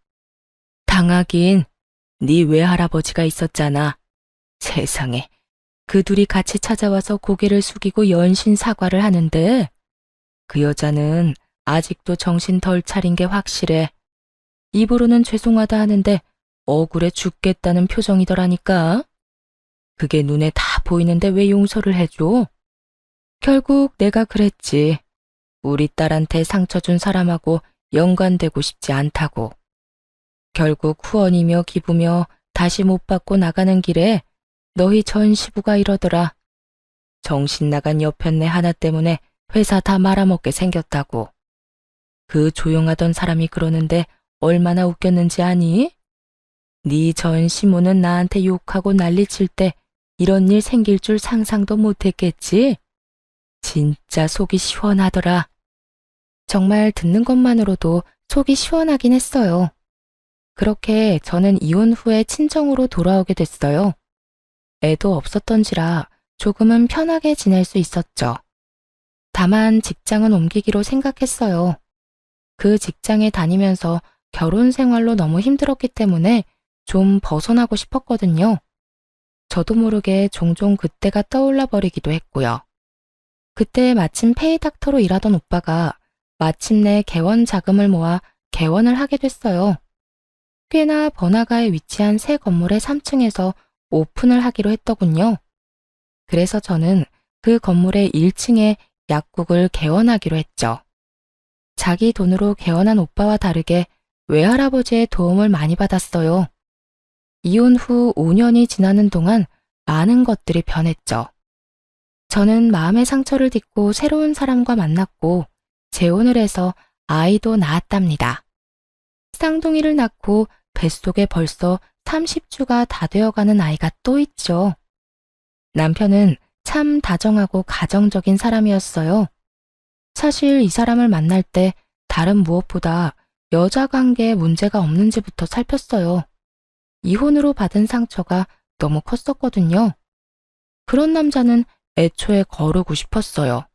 당하긴 네 외할아버지가 있었잖아. 세상에, 그 둘이 같이 찾아와서 고개를 숙이고 연신 사과를 하는데 그 여자는 아직도 정신 덜 차린 게 확실해. 입으로는 죄송하다 하는데 억울해 죽겠다는 표정이더라니까. 그게 눈에 다 보이는데 왜 용서를 해줘? 결국 내가 그랬지. 우리 딸한테 상처 준 사람하고 연관되고 싶지 않다고. 결국 후원이며 기부며 다시 못 받고 나가는 길에 너희 전 시부가 이러더라. 정신 나간 여편네 하나 때문에 회사 다 말아먹게 생겼다고. 그 조용하던 사람이 그러는데 얼마나 웃겼는지 아니? 네 전 시모는 나한테 욕하고 난리칠 때 이런 일 생길 줄 상상도 못했겠지? 진짜 속이 시원하더라. 정말 듣는 것만으로도 속이 시원하긴 했어요. 그렇게 저는 이혼 후에 친정으로 돌아오게 됐어요. 애도 없었던지라 조금은 편하게 지낼 수 있었죠. 다만 직장은 옮기기로 생각했어요. 그 직장에 다니면서 결혼 생활로 너무 힘들었기 때문에 좀 벗어나고 싶었거든요. 저도 모르게 종종 그때가 떠올라 버리기도 했고요. 그때 마침 페이닥터로 일하던 오빠가 마침내 개원 자금을 모아 개원을 하게 됐어요. 꽤나 번화가에 위치한 새 건물의 3층에서 오픈을 하기로 했더군요. 그래서 저는 그 건물의 1층에 약국을 개원하기로 했죠. 자기 돈으로 개원한 오빠와 다르게 외할아버지의 도움을 많이 받았어요. 이혼 후 5년이 지나는 동안 많은 것들이 변했죠. 저는 마음의 상처를 딛고 새로운 사람과 만났고 재혼을 해서 아이도 낳았답니다. 쌍둥이를 낳고 뱃속에 벌써 30주가 다 되어가는 아이가 또 있죠. 남편은 참 다정하고 가정적인 사람이었어요. 사실 이 사람을 만날 때 다른 무엇보다 여자 관계에 문제가 없는지부터 살폈어요. 이혼으로 받은 상처가 너무 컸었거든요. 그런 남자는 애초에 거르고 싶었어요.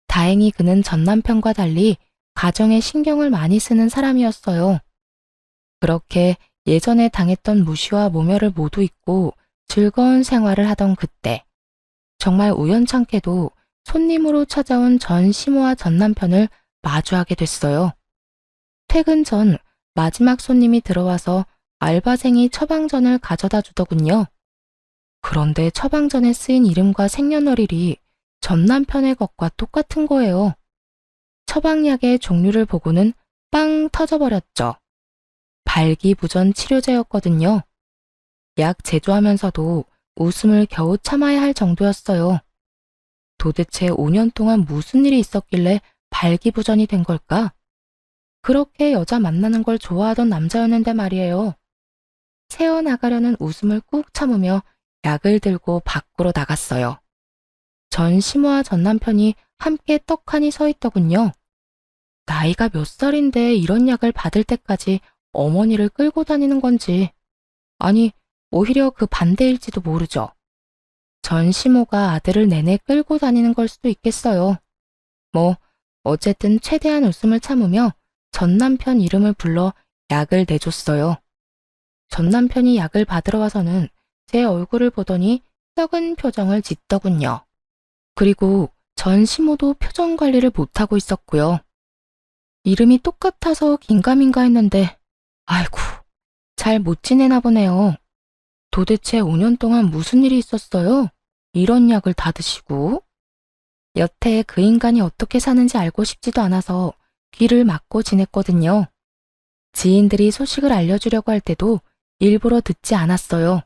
다행히 그는 전 남편과 달리 가정에 신경을 많이 쓰는 사람이었어요. 그렇게 예전에 당했던 무시와 모멸을 모두 잊고 즐거운 생활을 하던 그때, 정말 우연찮게도 손님으로 찾아온 전 시모와 전 남편을 마주하게 됐어요. 퇴근 전 마지막 손님이 들어와서 알바생이 처방전을 가져다 주더군요. 그런데 처방전에 쓰인 이름과 생년월일이 전 남편의 것과 똑같은 거예요. 처방약의 종류를 보고는 빵 터져버렸죠. 발기부전 치료제였거든요. 약 제조하면서도 웃음을 겨우 참아야 할 정도였어요. 도대체 5년 동안 무슨 일이 있었길래 발기부전이 된 걸까? 그렇게 여자 만나는 걸 좋아하던 남자였는데 말이에요. 새어나가려는 웃음을 꾹 참으며 약을 들고 밖으로 나갔어요. 전 시모와 전 남편이 함께 떡하니 서 있더군요. 나이가 몇 살인데 이런 약을 받을 때까지 어머니를 끌고 다니는 건지, 아니 오히려 그 반대일지도 모르죠. 전 시모가 아들을 내내 끌고 다니는 걸 수도 있겠어요. 어쨌든 최대한 웃음을 참으며 전 남편 이름을 불러 약을 내줬어요. 전 남편이 약을 받으러 와서는 제 얼굴을 보더니 썩은 표정을 짓더군요. 그리고 전 시모도 표정 관리를 못하고 있었고요. 이름이 똑같아서 긴가민가 했는데 아이고, 잘 못 지내나 보네요. 도대체 5년 동안 무슨 일이 있었어요? 이런 약을 다 드시고. 여태 그 인간이 어떻게 사는지 알고 싶지도 않아서 귀를 막고 지냈거든요. 지인들이 소식을 알려주려고 할 때도 일부러 듣지 않았어요.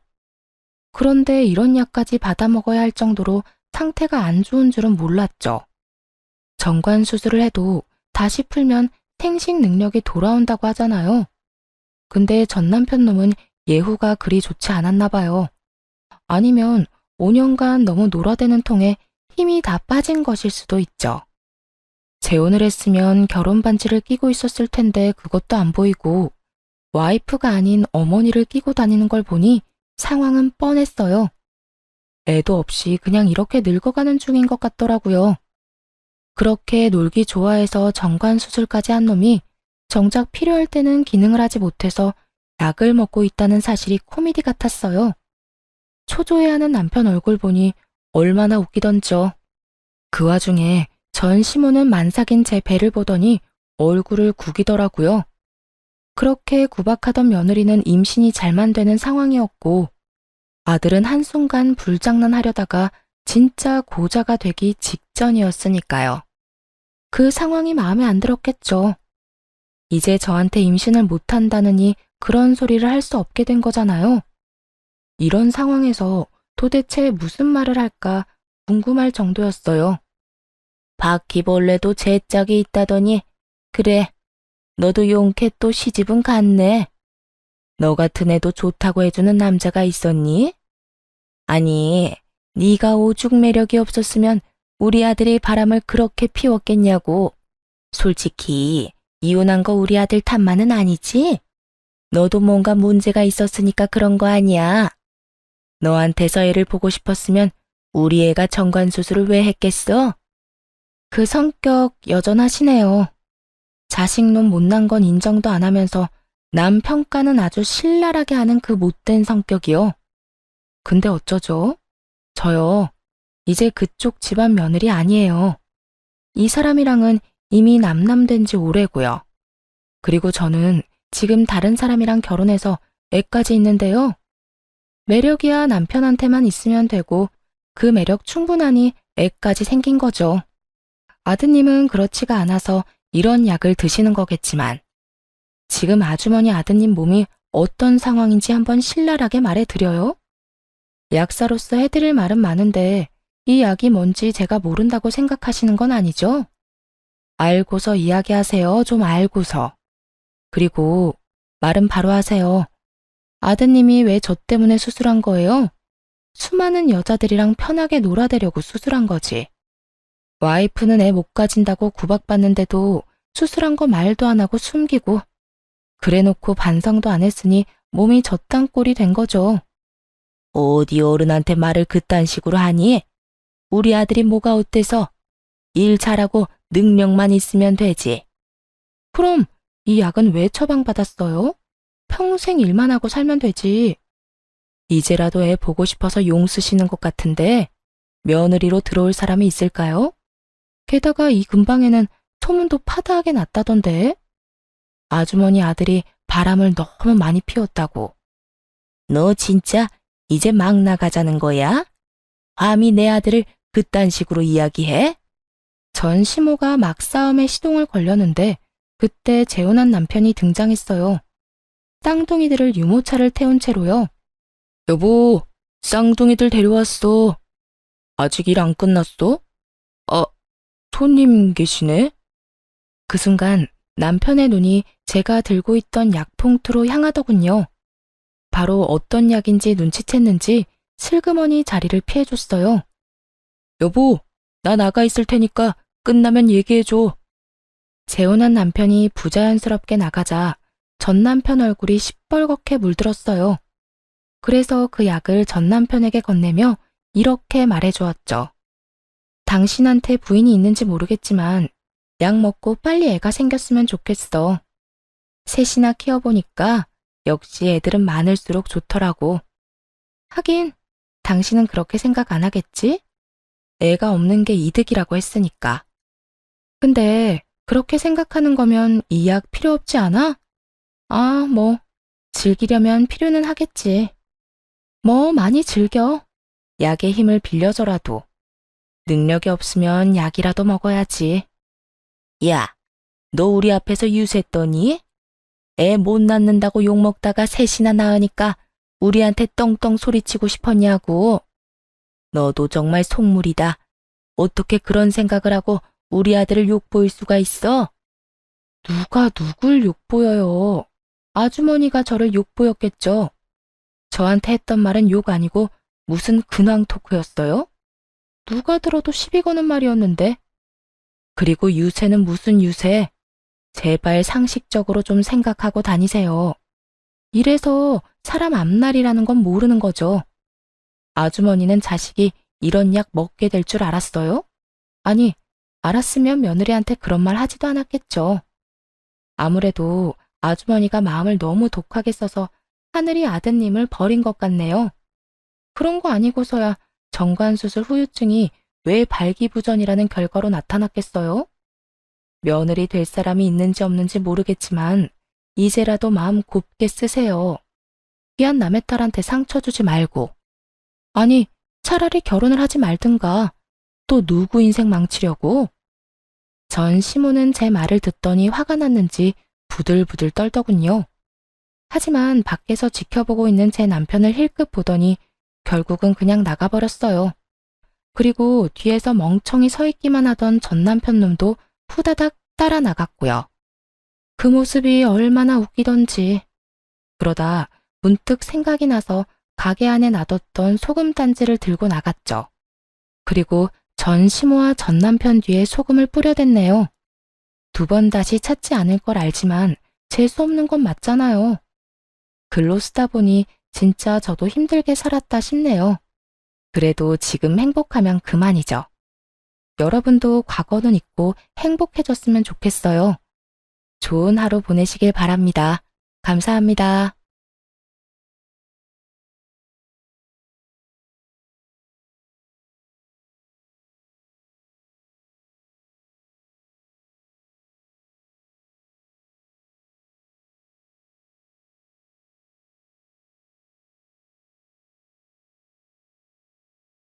그런데 이런 약까지 받아 먹어야 할 정도로 상태가 안 좋은 줄은 몰랐죠. 정관 수술을 해도 다시 풀면 생식 능력이 돌아온다고 하잖아요. 근데 전 남편 놈은 예후가 그리 좋지 않았나 봐요. 아니면 5년간 너무 놀아대는 통에 힘이 다 빠진 것일 수도 있죠. 재혼을 했으면 결혼 반지를 끼고 있었을 텐데 그것도 안 보이고 와이프가 아닌 어머니를 끼고 다니는 걸 보니 상황은 뻔했어요. 애도 없이 그냥 이렇게 늙어가는 중인 것 같더라고요. 그렇게 놀기 좋아해서 정관 수술까지 한 놈이 정작 필요할 때는 기능을 하지 못해서 약을 먹고 있다는 사실이 코미디 같았어요. 초조해하는 남편 얼굴 보니 얼마나 웃기던지요. 그 와중에 전 시모는 만삭인 제 배를 보더니 얼굴을 구기더라고요. 그렇게 구박하던 며느리는 임신이 잘만 되는 상황이었고 아들은 한순간 불장난하려다가 진짜 고자가 되기 직전이었으니까요. 그 상황이 마음에 안 들었겠죠. 이제 저한테 임신을 못한다느니 그런 소리를 할 수 없게 된 거잖아요. 이런 상황에서 도대체 무슨 말을 할까 궁금할 정도였어요. 바퀴벌레도 제 짝이 있다더니 그래, 너도 용케 또 시집은 갔네. 너 같은 애도 좋다고 해주는 남자가 있었니? 아니, 네가 오죽 매력이 없었으면 우리 아들이 바람을 그렇게 피웠겠냐고. 솔직히 이혼한 거 우리 아들 탓만은 아니지? 너도 뭔가 문제가 있었으니까 그런 거 아니야. 너한테서 애를 보고 싶었으면 우리 애가 정관수술을 왜 했겠어? 그 성격 여전하시네요. 자식놈 못난 건 인정도 안 하면서 남 평가는 아주 신랄하게 하는 그 못된 성격이요. 근데 어쩌죠? 저요, 이제 그쪽 집안 며느리 아니에요. 이 사람이랑은 이미 남남된 지 오래고요. 그리고 저는 지금 다른 사람이랑 결혼해서 애까지 있는데요. 매력이야 남편한테만 있으면 되고 그 매력 충분하니 애까지 생긴 거죠. 아드님은 그렇지가 않아서 이런 약을 드시는 거겠지만 지금 아주머니 아드님 몸이 어떤 상황인지 한번 신랄하게 말해드려요. 약사로서 해드릴 말은 많은데 이 약이 뭔지 제가 모른다고 생각하시는 건 아니죠? 알고서 이야기하세요. 좀 알고서. 그리고 말은 바로 하세요. 아드님이 왜 저 때문에 수술한 거예요? 수많은 여자들이랑 편하게 놀아대려고 수술한 거지. 와이프는 애 못 가진다고 구박받는데도 수술한 거 말도 안 하고 숨기고 그래놓고 반성도 안 했으니 몸이 저딴 꼴이 된 거죠. 어디 어른한테 말을 그딴 식으로 하니? 우리 아들이 뭐가 어때서? 일 잘하고 능력만 있으면 되지. 그럼 이 약은 왜 처방받았어요? 평생 일만 하고 살면 되지. 이제라도 애 보고 싶어서 용 쓰시는 것 같은데 며느리로 들어올 사람이 있을까요? 게다가 이 근방에는 소문도 파다하게 났다던데. 아주머니 아들이 바람을 너무 많이 피웠다고. 너 진짜 이제 막 나가자는 거야? 감히 내 아들을 그딴 식으로 이야기해? 전 시모가 막싸움에 시동을 걸렸는데 그때 재혼한 남편이 등장했어요. 쌍둥이들을 유모차를 태운 채로요. 여보, 쌍둥이들 데려왔어. 아직 일 안 끝났어? 아, 손님 계시네? 그 순간 남편의 눈이 제가 들고 있던 약봉투로 향하더군요. 바로 어떤 약인지 눈치챘는지 슬그머니 자리를 피해줬어요. 여보, 나 나가 있을 테니까 끝나면 얘기해줘. 재혼한 남편이 부자연스럽게 나가자 전 남편 얼굴이 시뻘겋게 물들었어요. 그래서 그 약을 전 남편에게 건네며 이렇게 말해주었죠. 당신한테 부인이 있는지 모르겠지만 약 먹고 빨리 애가 생겼으면 좋겠어. 셋이나 키워보니까 역시 애들은 많을수록 좋더라고. 하긴 당신은 그렇게 생각 안 하겠지? 애가 없는 게 이득이라고 했으니까. 근데 그렇게 생각하는 거면 이 약 필요 없지 않아? 아, 뭐 즐기려면 필요는 하겠지. 뭐 많이 즐겨. 약의 힘을 빌려줘라도. 능력이 없으면 약이라도 먹어야지. 야, 너 우리 앞에서 유세했더니? 애 못 낳는다고 욕먹다가 셋이나 낳으니까 우리한테 떵떵 소리치고 싶었냐고. 너도 정말 속물이다. 어떻게 그런 생각을 하고 우리 아들을 욕보일 수가 있어? 누가 누굴 욕보여요. 아주머니가 저를 욕보였겠죠. 저한테 했던 말은 욕 아니고 무슨 근황 토크였어요? 누가 들어도 시비 거는 말이었는데. 그리고 유세는 무슨 유세? 제발 상식적으로 좀 생각하고 다니세요. 이래서 사람 앞날이라는 건 모르는 거죠. 아주머니는 자식이 이런 약 먹게 될 줄 알았어요? 아니, 알았으면 며느리한테 그런 말 하지도 않았겠죠. 아무래도 아주머니가 마음을 너무 독하게 써서 하늘이 아드님을 버린 것 같네요. 그런 거 아니고서야 정관수술 후유증이 왜 발기부전이라는 결과로 나타났겠어요? 며느리 될 사람이 있는지 없는지 모르겠지만 이제라도 마음 곱게 쓰세요. 귀한 남의 딸한테 상처 주지 말고. 아니, 차라리 결혼을 하지 말든가. 또 누구 인생 망치려고? 전 시모는 제 말을 듣더니 화가 났는지 부들부들 떨더군요. 하지만 밖에서 지켜보고 있는 제 남편을 힐끗 보더니 결국은 그냥 나가버렸어요. 그리고 뒤에서 멍청이 서 있기만 하던 전 남편 놈도 후다닥 따라 나갔고요. 그 모습이 얼마나 웃기던지. 그러다 문득 생각이 나서 가게 안에 놔뒀던 소금 단지를 들고 나갔죠. 그리고 전 시모와 전 남편 뒤에 소금을 뿌려댔네요. 2번 다시 찾지 않을 걸 알지만 재수 없는 건 맞잖아요. 글로 쓰다 보니 진짜 저도 힘들게 살았다 싶네요. 그래도 지금 행복하면 그만이죠. 여러분도 과거는 잊고 행복해졌으면 좋겠어요. 좋은 하루 보내시길 바랍니다. 감사합니다.